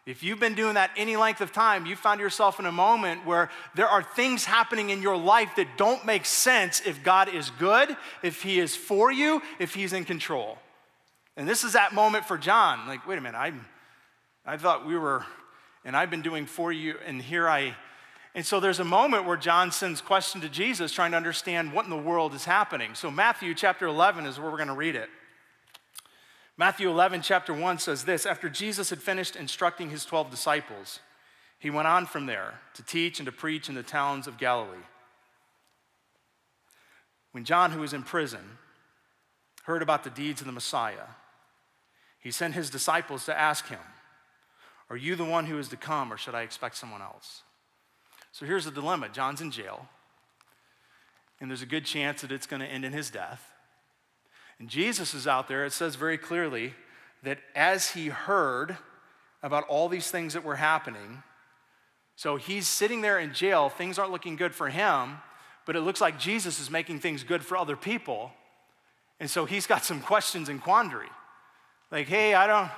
If you've been doing that any length of time, you found yourself in a moment where there are things happening in your life that don't make sense if God is good, if he is for you, if he's in control. And this is that moment for John. Like, wait a minute, I thought we were, and I've been doing for you, and here I. And so there's a moment where John sends question to Jesus trying to understand what in the world is happening. So Matthew chapter 11 is where we're going to read it. Matthew 11 chapter 1 says this: after Jesus had finished instructing his 12 disciples, he went on from there to teach and to preach in the towns of Galilee. When John, who was in prison, heard about the deeds of the Messiah, he sent his disciples to ask him, "Are you the one who is to come, or should I expect someone else?" So here's the dilemma. John's in jail, and there's a good chance that it's going to end in his death. And Jesus is out there. It says very clearly that as he heard about all these things that were happening, so he's sitting there in jail, things aren't looking good for him, but it looks like Jesus is making things good for other people. And so he's got some questions and quandary. Like, hey, I don't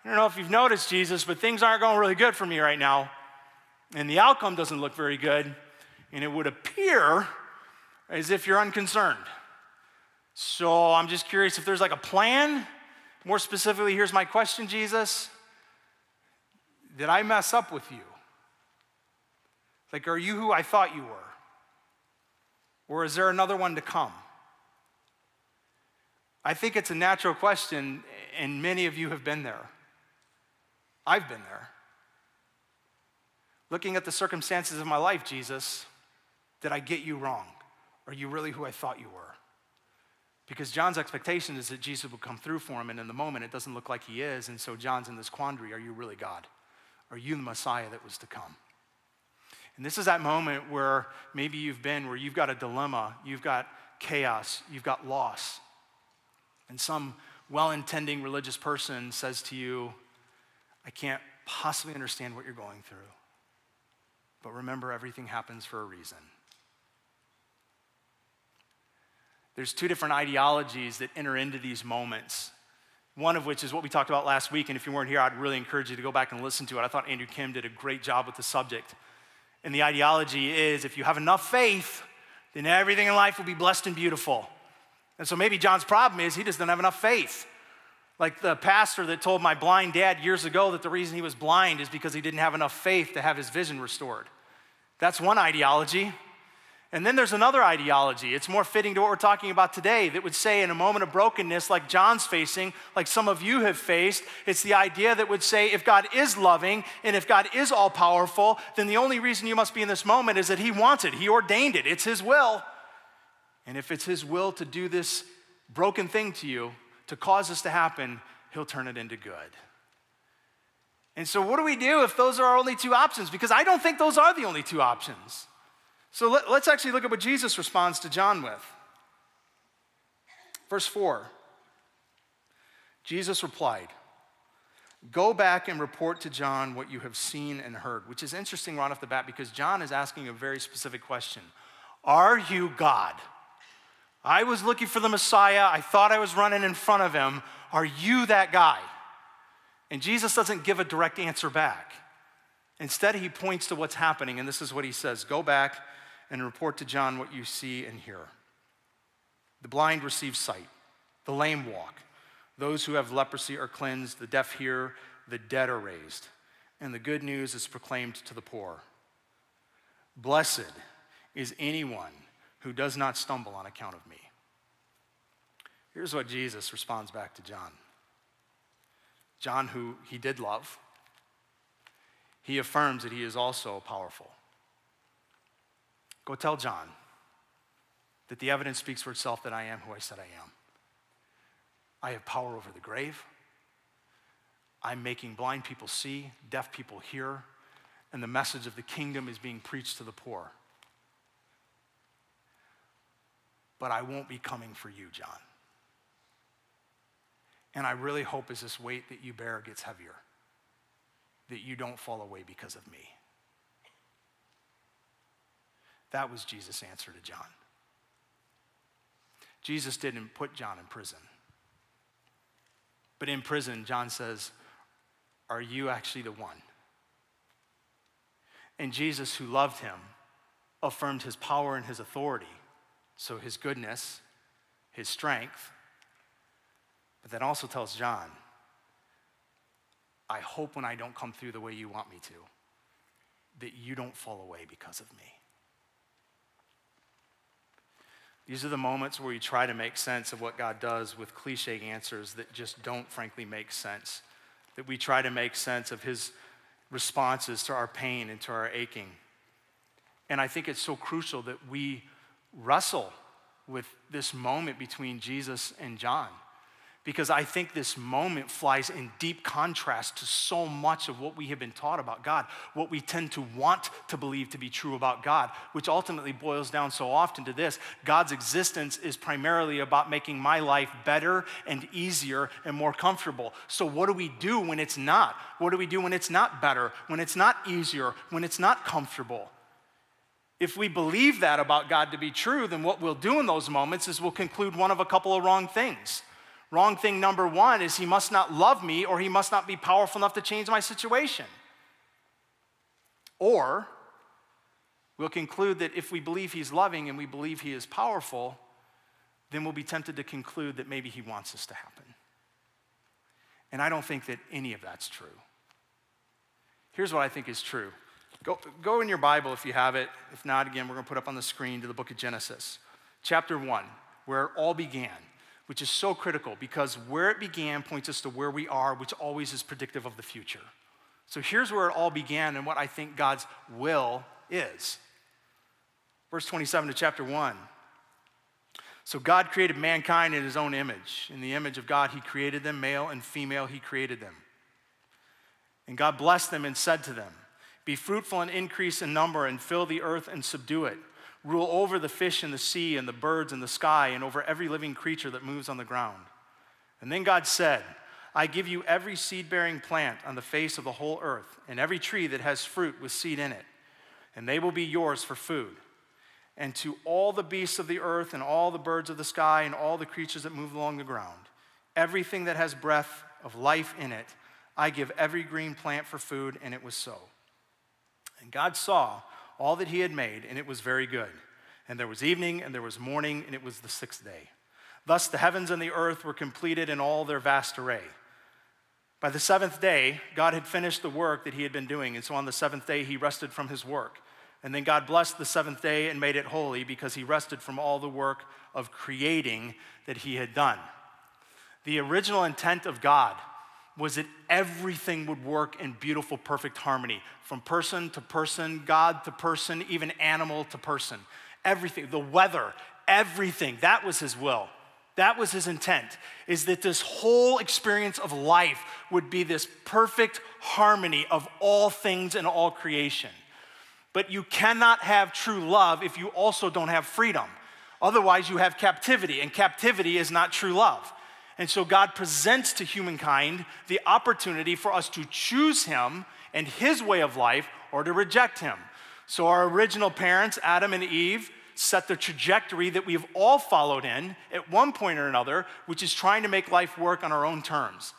know if you've noticed, Jesus, but things aren't going really good for me right now. And the outcome doesn't look very good. And it would appear as if you're unconcerned. So I'm just curious if there's like a plan. More specifically, here's my question, Jesus. Did I mess up with you? Like, are you who I thought you were? Or is there another one to come? I think it's a natural question, and many of you have been there. I've been there. Looking at the circumstances of my life, Jesus, did I get you wrong? Are you really who I thought you were? Because John's expectation is that Jesus would come through for him, and in the moment, it doesn't look like he is, and so John's in this quandary. Are you really God? Are you the Messiah that was to come? And this is that moment where maybe you've been, where you've got a dilemma, you've got chaos, you've got loss, and some well-intending religious person says to you, I can't possibly understand what you're going through, but remember, everything happens for a reason. There's two different ideologies that enter into these moments, one of which is what we talked about last week, and if you weren't here, I'd really encourage you to go back and listen to it. I thought Andrew Kim did a great job with the subject. And the ideology is if you have enough faith, then everything in life will be blessed and beautiful. And so maybe John's problem is he just doesn't have enough faith. Like the pastor that told my blind dad years ago that the reason he was blind is because he didn't have enough faith to have his vision restored. That's one ideology. And then there's another ideology. It's more fitting to what we're talking about today that would say in a moment of brokenness like John's facing, like some of you have faced, it's the idea that would say if God is loving and if God is all-powerful, then the only reason you must be in this moment is that he wants it. He ordained it. It's his will. And if it's his will to do this broken thing to you, to cause this to happen, he'll turn it into good. And so what do we do if those are our only two options? Because I don't think those are the only two options. So let's actually look at what Jesus responds to John with. Verse 4, Jesus replied, "Go back and report to John what you have seen and heard," which is interesting right off the bat because John is asking a very specific question. Are you God? I was looking for the Messiah. I thought I was running in front of him. Are you that guy? And Jesus doesn't give a direct answer back. Instead, he points to what's happening, and this is what he says. Go back and report to John what you see and hear. The blind receive sight. The lame walk. Those who have leprosy are cleansed. The deaf hear. The dead are raised. And the good news is proclaimed to the poor. Blessed is anyone who does not stumble on account of me. Here's what Jesus responds back to John. John, who he did love, he affirms that he is also powerful. Go tell John that the evidence speaks for itself that I am who I said I am. I have power over the grave. I'm making blind people see, deaf people hear, and the message of the kingdom is being preached to the poor. But I won't be coming for you, John. And I really hope as this weight that you bear gets heavier, that you don't fall away because of me. That was Jesus' answer to John. Jesus didn't put John in prison. But in prison, John says, are you actually the one And Jesus, who loved him, affirmed his power and his authority. So his goodness, his strength. But then also tells John, I hope when I don't come through the way you want me to, that you don't fall away because of me. These are the moments where we try to make sense of what God does with cliche answers that just don't frankly make sense. That we try to make sense of his responses to our pain and to our aching. And I think it's so crucial that we wrestle with this moment between Jesus and John. Because I think this moment flies in deep contrast to so much of what we have been taught about God, what we tend to want to believe to be true about God, which ultimately boils down so often to this: God's existence is primarily about making my life better and easier and more comfortable. So what do we do when it's not? What do we do when it's not better, when it's not easier, when it's not comfortable? If we believe that about God to be true, then what we'll do in those moments is we'll conclude one of a couple of wrong things. Wrong thing number one is he must not love me, or he must not be powerful enough to change my situation. Or we'll conclude that if we believe he's loving and we believe he is powerful, then we'll be tempted to conclude that maybe he wants this to happen. And I don't think that any of that's true. Here's what I think is true. Go in your Bible if you have it. If not, again, we're going to put up on the screen to the book of Genesis, chapter 1, where it all began, which is so critical because where it began points us to where we are, which always is predictive of the future. So here's where it all began and what I think God's will is. Verse 27 to chapter 1. So God created mankind in his own image. In the image of God, he created them, male and female, he created them. And God blessed them and said to them, be fruitful and increase in number and fill the earth and subdue it. Rule over the fish in the sea and the birds in the sky and over every living creature that moves on the ground. And then God said, I give you every seed-bearing plant on the face of the whole earth and every tree that has fruit with seed in it, and they will be yours for food. And to all the beasts of the earth and all the birds of the sky and all the creatures that move along the ground, everything that has breath of life in it, I give every green plant for food, and it was so. And God saw all that he had made, and it was very good. And there was evening, and there was morning, and it was the sixth day. Thus the heavens and the earth were completed in all their vast array. By the seventh day, God had finished the work that he had been doing, and so on the seventh day he rested from his work. And then God blessed the seventh day and made it holy because he rested from all the work of creating that he had done. The original intent of God was that everything would work in beautiful, perfect harmony, from person to person, God to person, even animal to person. Everything, the weather, everything, that was his will. That was his intent, is that this whole experience of life would be this perfect harmony of all things and all creation. But you cannot have true love if you also don't have freedom. Otherwise, you have captivity, and captivity is not true love. And so God presents to humankind the opportunity for us to choose him and his way of life or to reject him. So our original parents, Adam and Eve, set the trajectory that we've all followed in at one point or another, which is trying to make life work on our own terms.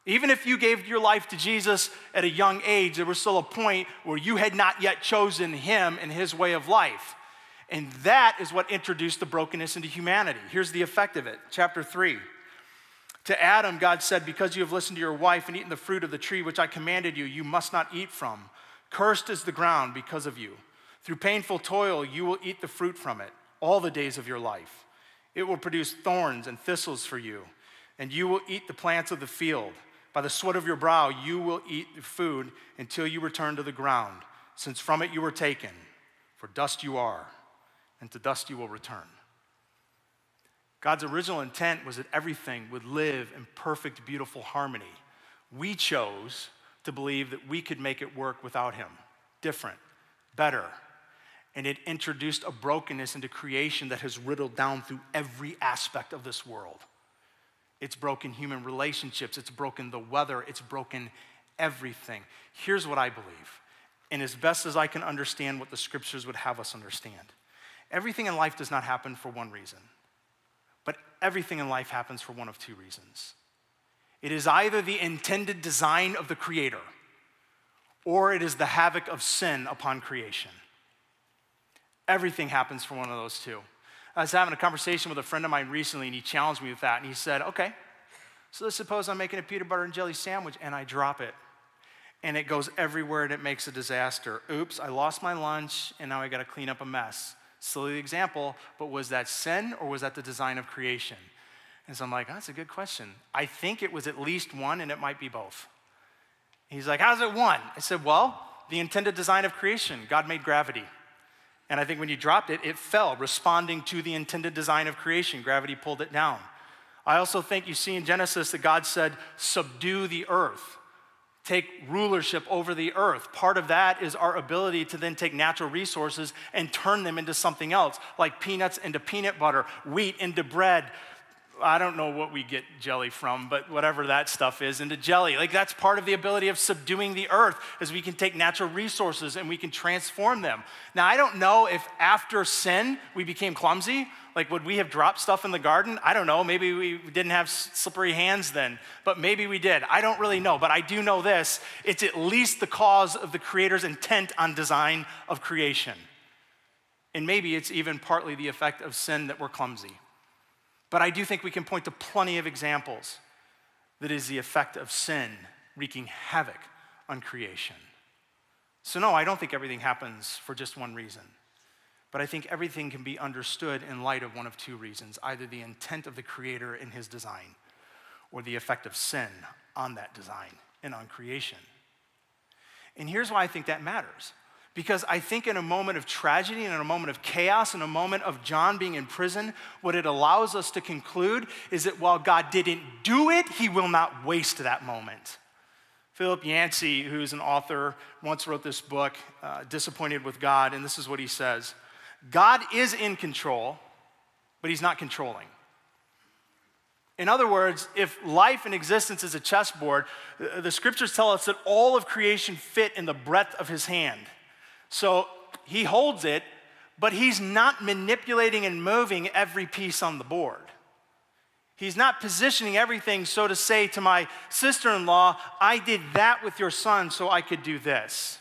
Even if you gave your life to Jesus at a young age, there was still a point where you had not yet chosen him and his way of life. And that is what introduced the brokenness into humanity. Here's the effect of it. Chapter 3. To Adam, God said, because you have listened to your wife and eaten the fruit of the tree which I commanded you, you must not eat from. Cursed is the ground because of you. Through painful toil, you will eat the fruit from it all the days of your life. It will produce thorns and thistles for you, and you will eat the plants of the field. By the sweat of your brow, you will eat the food until you return to the ground, since from it you were taken. For dust you are, and to dust you will return. God's original intent was that everything would live in perfect, beautiful harmony. We chose to believe that we could make it work without him. Different, better. And it introduced a brokenness into creation that has riddled down through every aspect of this world. It's broken human relationships. It's broken the weather. It's broken everything. Here's what I believe. And as best as I can understand what the scriptures would have us understand. Everything in life does not happen for one reason. But everything in life happens for one of two reasons. It is either the intended design of the Creator, or it is the havoc of sin upon creation. Everything happens from one of those two. I was having a conversation with a friend of mine recently, and he challenged me with that, and he said, okay, so let's suppose I'm making a peanut butter and jelly sandwich, and I drop it, and it goes everywhere, and it makes a disaster. Oops, I lost my lunch, and now I gotta clean up a mess. Silly example, but was that sin, or was that the design of creation? And so I'm like, oh, that's a good question. I think it was at least one, and it might be both. He's like, how's it one? I said, well, the intended design of creation. God made gravity. And I think when you dropped it, it fell, responding to the intended design of creation. Gravity pulled it down. I also think you see in Genesis that God said, subdue the earth. Take rulership over the earth. Part of that is our ability to then take natural resources and turn them into something else, like peanuts into peanut butter, wheat into bread. I don't know what we get jelly from, but whatever that stuff is, into jelly. Like that's part of the ability of subduing the earth, is we can take natural resources and we can transform them. Now, I don't know if after sin we became clumsy. Like, would we have dropped stuff in the garden? I don't know. Maybe we didn't have slippery hands then, but maybe we did. I don't really know, but I do know this. It's at least the cause of the Creator's intent on design of creation. And maybe it's even partly the effect of sin that we're clumsy. But I do think we can point to plenty of examples that is the effect of sin wreaking havoc on creation. So no, I don't think everything happens for just one reason. But I think everything can be understood in light of one of two reasons, either the intent of the Creator in his design or the effect of sin on that design and on creation. And here's why I think that matters. Because I think in a moment of tragedy and in a moment of chaos, in a moment of John being in prison, what it allows us to conclude is that while God didn't do it, he will not waste that moment. Philip Yancey, who's an author, once wrote this book, Disappointed with God, and this is what he says. God is in control, but he's not controlling. In other words, if life and existence is a chessboard, the scriptures tell us that all of creation fit in the breadth of his hand. So he holds it, but he's not manipulating and moving every piece on the board. He's not positioning everything so to say to my sister-in-law, I did that with your son so I could do this.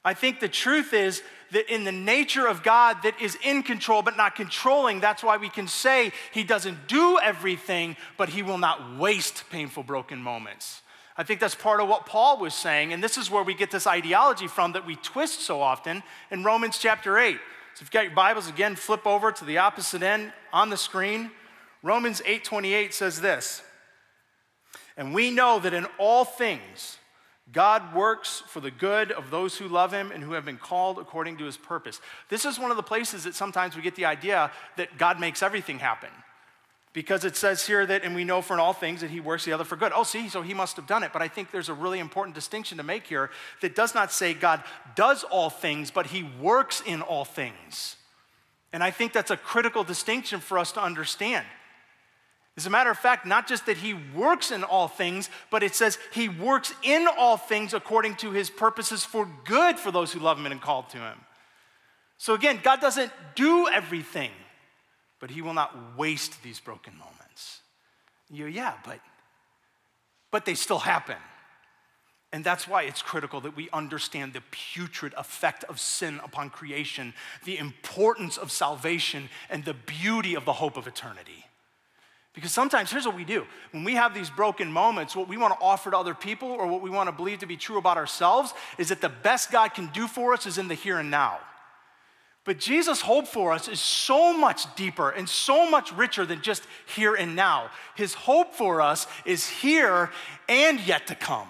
I think the truth is that in the nature of God that is in control but not controlling, that's why we can say he doesn't do everything, but he will not waste painful, broken moments. I think that's part of what Paul was saying, and this is where we get this ideology from that we twist so often in Romans chapter 8. So if you've got your Bibles, again, flip over to the opposite end on the screen. Romans 8:28 says this, and we know that in all things God works for the good of those who love him and who have been called according to his purpose. This is one of the places that sometimes we get the idea that God makes everything happen. Because it says here that, and we know for in all things that he works the other for good. Oh, see, so he must have done it. But I think there's a really important distinction to make here that does not say God does all things, but he works in all things. And I think that's a critical distinction for us to understand. As a matter of fact, not just that he works in all things, but it says he works in all things according to his purposes for good for those who love him and are called to him. So again, God doesn't do everything, but he will not waste these broken moments. But they still happen. And that's why it's critical that we understand the putrid effect of sin upon creation, the importance of salvation, and the beauty of the hope of eternity. Because sometimes, here's what we do. When we have these broken moments, what we want to offer to other people or what we want to believe to be true about ourselves is that the best God can do for us is in the here and now. But Jesus' hope for us is so much deeper and so much richer than just here and now. His hope for us is here and yet to come.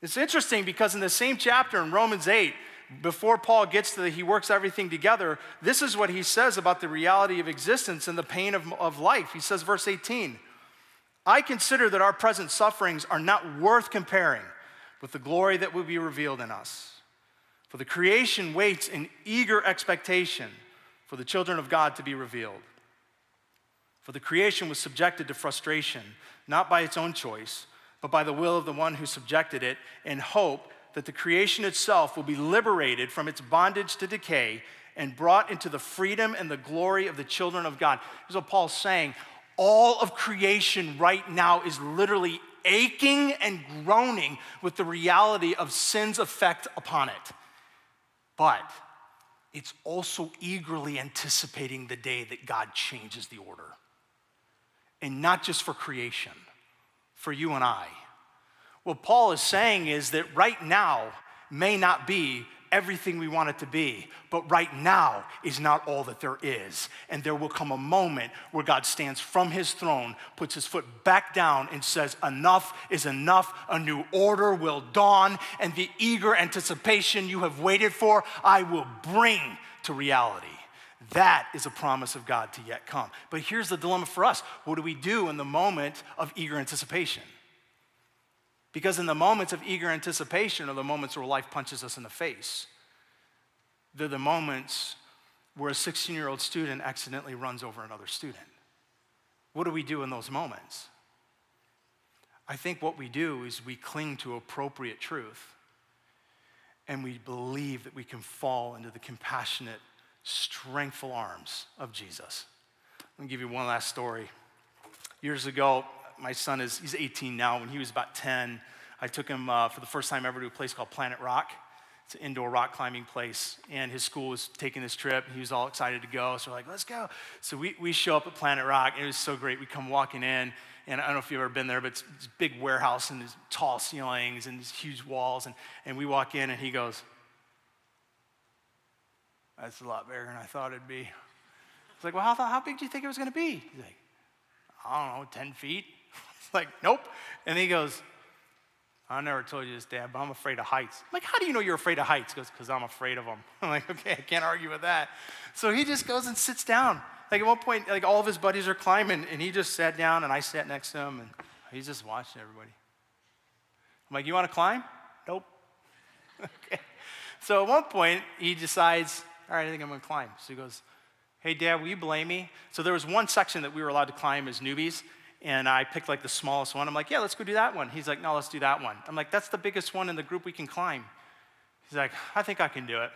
It's interesting because in the same chapter in Romans 8, before Paul gets to he works everything together, this is what he says about the reality of existence and the pain of life. He says, verse 18, I consider that our present sufferings are not worth comparing with the glory that will be revealed in us. For the creation waits in eager expectation for the children of God to be revealed. For the creation was subjected to frustration, not by its own choice, but by the will of the one who subjected it, in hope that the creation itself will be liberated from its bondage to decay and brought into the freedom and the glory of the children of God. Here's what Paul's saying. All of creation right now is literally aching and groaning with the reality of sin's effect upon it. But it's also eagerly anticipating the day that God changes the order. And not just for creation, for you and I. What Paul is saying is that right now may not be everything we want it to be, but right now is not all that there is. And there will come a moment where God stands from his throne, puts his foot back down and says, enough is enough. A new order will dawn, and the eager anticipation you have waited for, I will bring to reality. That is a promise of God to yet come. But here's the dilemma for us. What do we do in the moment of eager anticipation? Because in the moments of eager anticipation are the moments where life punches us in the face. They're the moments where a 16-year-old student accidentally runs over another student. What do we do in those moments? I think what we do is we cling to appropriate truth, and we believe that we can fall into the compassionate, strengthful arms of Jesus. Let me give you one last story. Years ago, my son he's 18 now. When he was about 10, I took him for the first time ever to a place called Planet Rock. It's an indoor rock climbing place. And his school was taking this trip. He was all excited to go. So we're like, let's go. So we show up at Planet Rock. It was so great. We come walking in. And I don't know if you've ever been there, but it's this big warehouse and these tall ceilings and these huge walls. And we walk in and he goes, that's a lot bigger than I thought it'd be. I was like, well, how big do you think it was going to be? He's like, I don't know, 10 feet. It's like, nope. And he goes, I never told you this, Dad, but I'm afraid of heights. I'm like, how do you know you're afraid of heights? He goes, because I'm afraid of them. I'm like, okay, I can't argue with that. So he just goes and sits down. Like at one point, like all of his buddies are climbing, and he just sat down, and I sat next to him, and he's just watching everybody. I'm like, you want to climb? Nope. Okay. So at one point, he decides, all right, I think I'm going to climb. So he goes, hey, Dad, will you blame me? So there was one section that we were allowed to climb as newbies, and I picked like the smallest one. I'm like, yeah, let's go do that one. He's like, no, let's do that one. I'm like, that's the biggest one in the group we can climb. He's like, I think I can do it.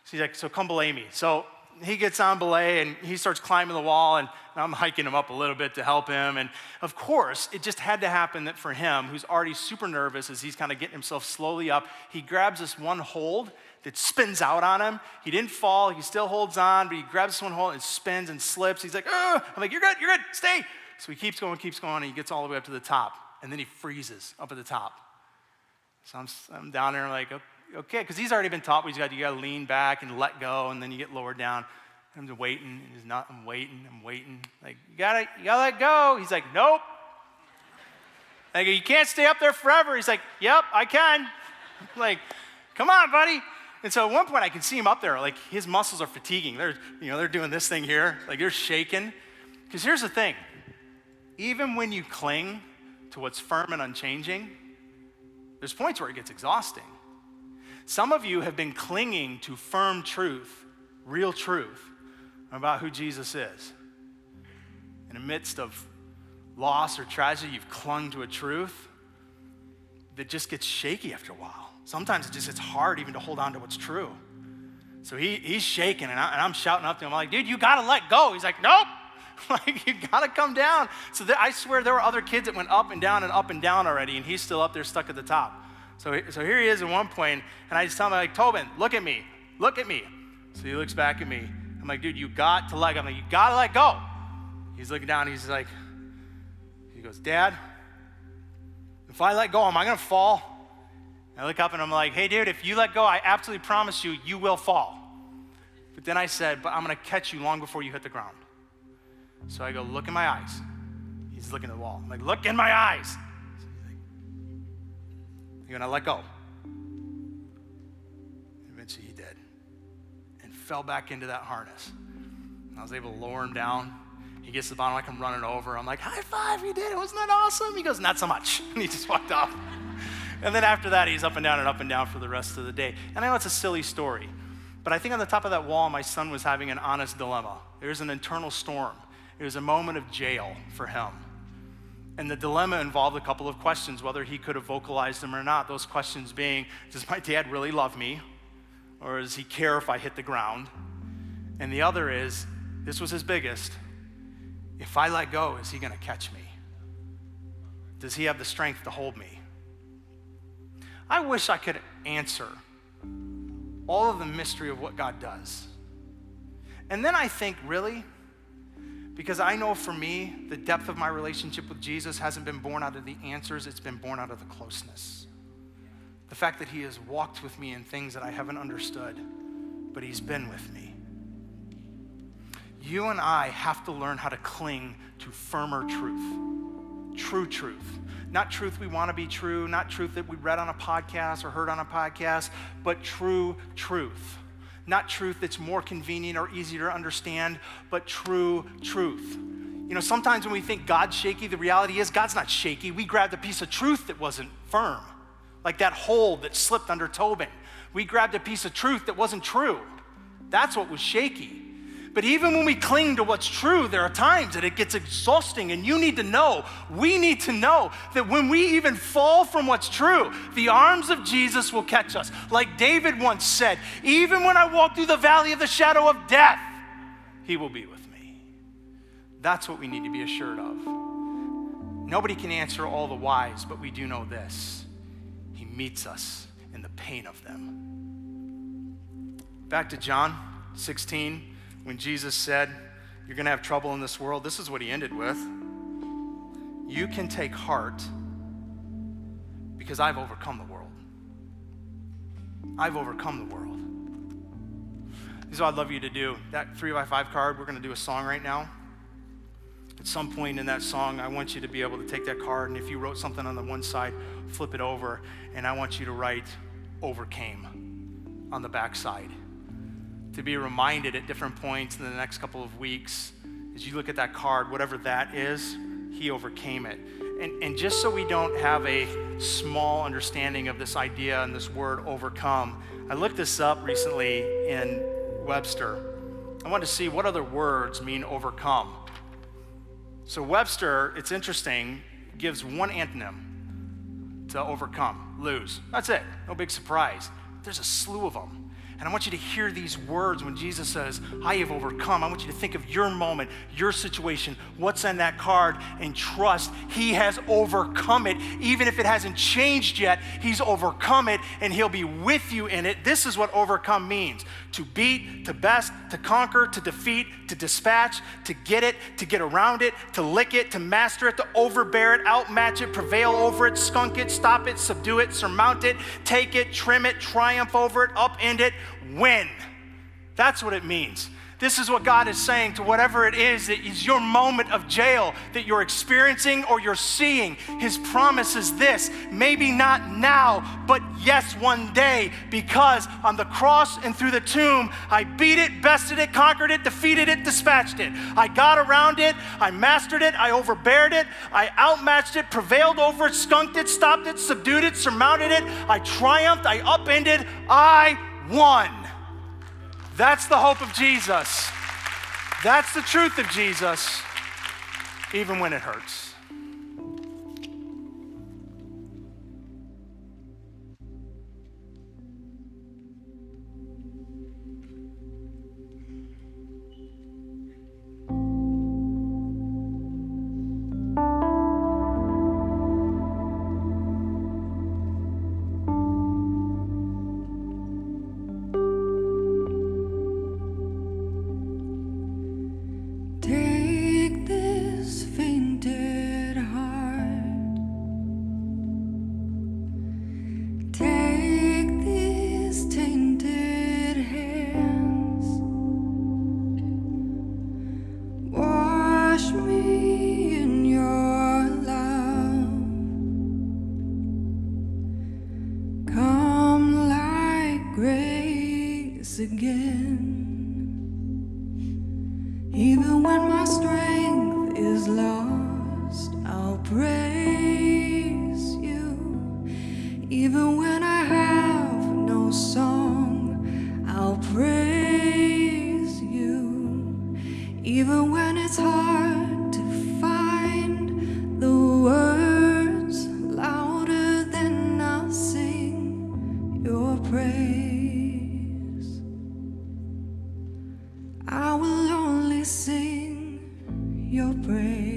So he's like, so come belay me. So he gets on belay, and he starts climbing the wall, and I'm hiking him up a little bit to help him. And of course, it just had to happen that for him, who's already super nervous as he's kind of getting himself slowly up, he grabs this one hold that spins out on him. He didn't fall, he still holds on, but he grabs this one hold and spins and slips. He's like, oh, I'm like, you're good, stay. So he keeps going, and he gets all the way up to the top, and then he freezes up at the top. So I'm down there, like, okay, because he's already been taught, you got to lean back and let go, and then you get lowered down. I'm waiting, I'm waiting. Like, you gotta let go. He's like, nope. Like, you can't stay up there forever. He's like, yep, I can. Like, come on, buddy. And so at one point I can see him up there, like his muscles are fatiguing. They're doing this thing here, like they're shaking. Because here's the thing, even when you cling to what's firm and unchanging, there's points where it gets exhausting. Some of you have been clinging to firm truth, real truth, about who Jesus is. In the midst of loss or tragedy, you've clung to a truth that just gets shaky after a while. Sometimes it's hard even to hold on to what's true. So he's shaking, and I'm shouting up to him. I'm like, dude, you got to let go. He's like, nope. Like, you got to come down. So I swear there were other kids that went up and down already, and he's still up there stuck at the top. So here he is at one point, and I just tell him, like, Tobin, look at me. So he looks back at me. I'm like, dude, you got to let go. I'm like, you got to let go. He's looking down, he's like, he goes, Dad, if I let go, am I going to fall? I look up and I'm like, hey, dude, if you let go, I absolutely promise you, you will fall. But then I said, but I'm going to catch you long before you hit the ground. So I go, look in my eyes. He's looking at the wall. I'm like, look in my eyes. You're going to let go. And eventually he did. And fell back into that harness. And I was able to lower him down. He gets to the bottom, like I'm running over. I'm like, high five, you did it. Wasn't that awesome? He goes, not so much. And he just walked off. And then after that, he's up and down for the rest of the day. And I know it's a silly story, but I think on the top of that wall, my son was having an honest dilemma. There was an internal storm. It was a moment of jail for him. And the dilemma involved a couple of questions, whether he could have vocalized them or not. Those questions being, does my dad really love me? Or does he care if I hit the ground? And the other is, this was his biggest, if I let go, is he gonna catch me? Does he have the strength to hold me? I wish I could answer all of the mystery of what God does. And then I think, really? Because I know for me, the depth of my relationship with Jesus hasn't been born out of the answers, it's been born out of the closeness. The fact that he has walked with me in things that I haven't understood, but he's been with me. You and I have to learn how to cling to firmer truth, true truth. Not truth we want to be true, not truth that we read on a podcast or heard on a podcast, but true truth. Not truth that's more convenient or easier to understand, but true truth. You know, sometimes when we think God's shaky, the reality is God's not shaky. We grabbed a piece of truth that wasn't firm, like that hole that slipped under Tobin. We grabbed a piece of truth that wasn't true. That's what was shaky. But even when we cling to what's true, there are times that it gets exhausting, and you need to know, we need to know that when we even fall from what's true, the arms of Jesus will catch us. Like David once said, even when I walk through the valley of the shadow of death, he will be with me. That's what we need to be assured of. Nobody can answer all the whys, but we do know this. He meets us in the pain of them. Back to John 16. When Jesus said, you're going to have trouble in this world, this is what he ended with. You can take heart because I've overcome the world. I've overcome the world. This is what I'd love you to do. That 3x5 card, we're going to do a song right now. At some point in that song, I want you to be able to take that card, and if you wrote something on the one side, flip it over, and I want you to write overcame on the back side. To be reminded at different points in the next couple of weeks, as you look at that card, whatever that is, he overcame it. And just so we don't have a small understanding of this idea and this word overcome, I looked this up recently in Webster. I wanted to see what other words mean overcome. So Webster, it's interesting, gives one antonym to overcome, lose. That's it, no big surprise. There's a slew of them. And I want you to hear these words when Jesus says, I have overcome. I want you to think of your moment, your situation, what's on that card, and trust he has overcome it. Even if it hasn't changed yet, he's overcome it, and he'll be with you in it. This is what overcome means. To beat, to best, to conquer, to defeat, to dispatch, to get around it, to lick it, to master it, to overbear it, outmatch it, prevail over it, skunk it, stop it, subdue it, surmount it, take it, trim it, triumph over it, upend it, win. That's what it means. This is what God is saying to whatever it is that is your moment of jail that you're experiencing or you're seeing. His promise is this, maybe not now, but yes, one day, because on the cross and through the tomb, I beat it, bested it, conquered it, defeated it, dispatched it. I got around it, I mastered it, I overbared it, I outmatched it, prevailed over it, skunked it, stopped it, subdued it, surmounted it, I triumphed, I upended, I won. That's the hope of Jesus. That's the truth of Jesus, even when it hurts. Take this fainted heart, take these tainted hands, wash me in your love, come like grace again. Even when my strength is lost, I'll praise you. Even when I have no song, I'll praise you. Even when it's hard to find the words louder than I'll sing your praise. I will only sing your praise.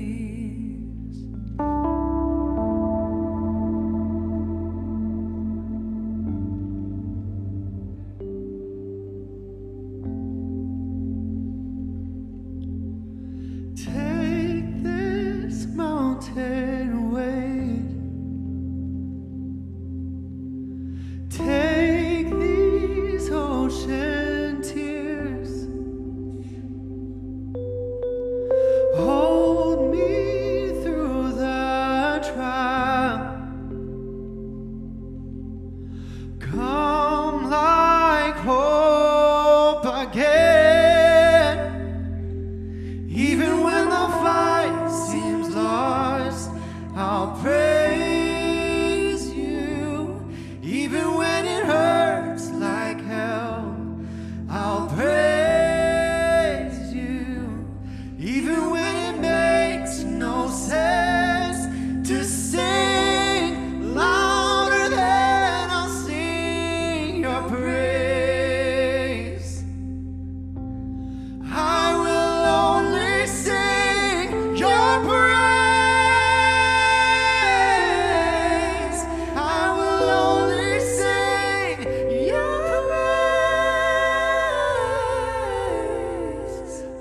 Take these ocean tears, hold me through the trial. Come like hope again. Even when the fight seems lost, I'll praise you. Even when it hurts like hell, I'll praise you. Even when it makes no sense to sing louder than I'll sing your praise. I will only sing your praise. I will only sing your praise.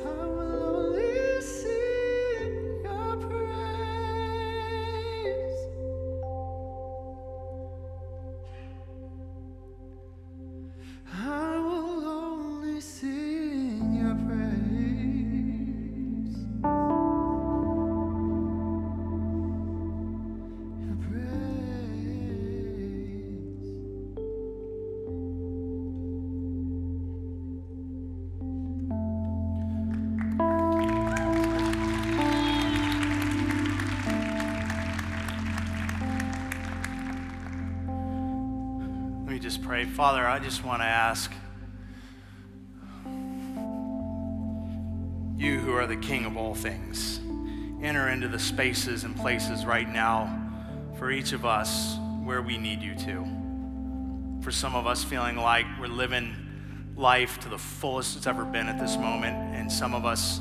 I will only sing your praise. I will only sing your praise. Your praise. Let me just pray. Father, I just want to ask you, who are the King of all things, enter into the spaces and places right now for each of us where we need you to. For some of us feeling like we're living life to the fullest it's ever been at this moment, and some of us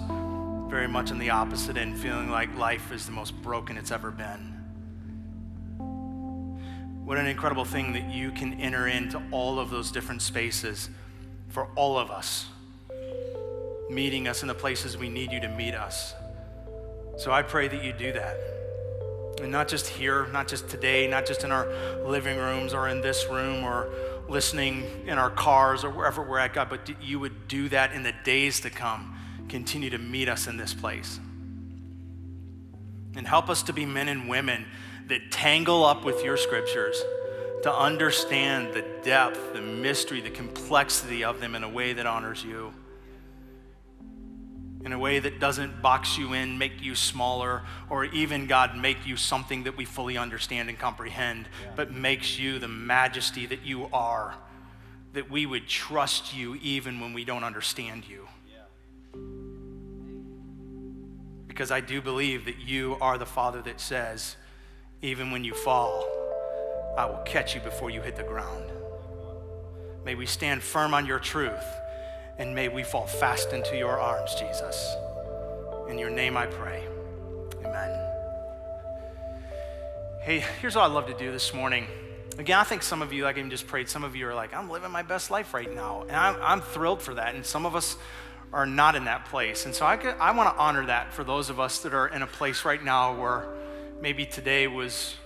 very much on the opposite end, feeling like life is the most broken it's ever been. What an incredible thing that you can enter into all of those different spaces for all of us, meeting us in the places we need you to meet us. So I pray that you do that. And not just here, not just today, not just in our living rooms or in this room or listening in our cars or wherever we're at, God, but that you would do that in the days to come. Continue to meet us in this place. And help us to be men and women that tangle up with your scriptures, to understand the depth, the mystery, the complexity of them in a way that honors you, in a way that doesn't box you in, make you smaller, or even, God, make you something that we fully understand and comprehend, but makes you the majesty that you are, that we would trust you even when we don't understand you. Because I do believe that you are the Father that says, even when you fall, I will catch you before you hit the ground. May we stand firm on your truth, and may we fall fast into your arms, Jesus. In your name I pray, amen. Hey, here's what I'd love to do this morning. Again, I think some of you, like I even just prayed, some of you are like, I'm living my best life right now. And I'm thrilled for that. And some of us are not in that place. And so I want to honor that for those of us that are in a place right now where maybe today it was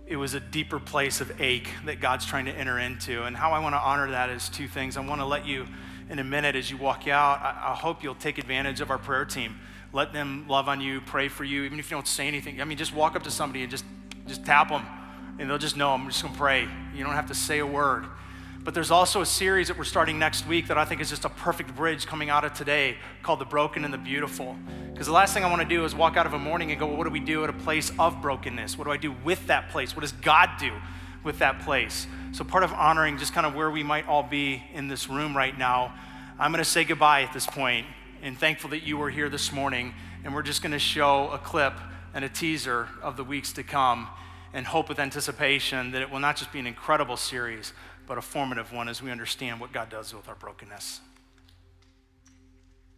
a deeper place of ache that God's trying to enter into. And how I want to honor that is two things. I want to let you, in a minute as you walk out, I hope you'll take advantage of our prayer team. Let them love on you, pray for you, even if you don't say anything. I mean, just walk up to somebody and just tap them, and they'll just know I'm just going to pray. You don't have to say a word. But there's also a series that we're starting next week that I think is just a perfect bridge coming out of today, called The Broken and the Beautiful. Because the last thing I want to do is walk out of a morning and go, well, what do we do at a place of brokenness? What do I do with that place? What does God do with that place? So part of honoring just kind of where we might all be in this room right now, I'm going to say goodbye at this point, and thankful that you were here this morning, and we're just going to show a clip and a teaser of the weeks to come, and hope with anticipation that it will not just be an incredible series, but a formative one as we understand what God does with our brokenness.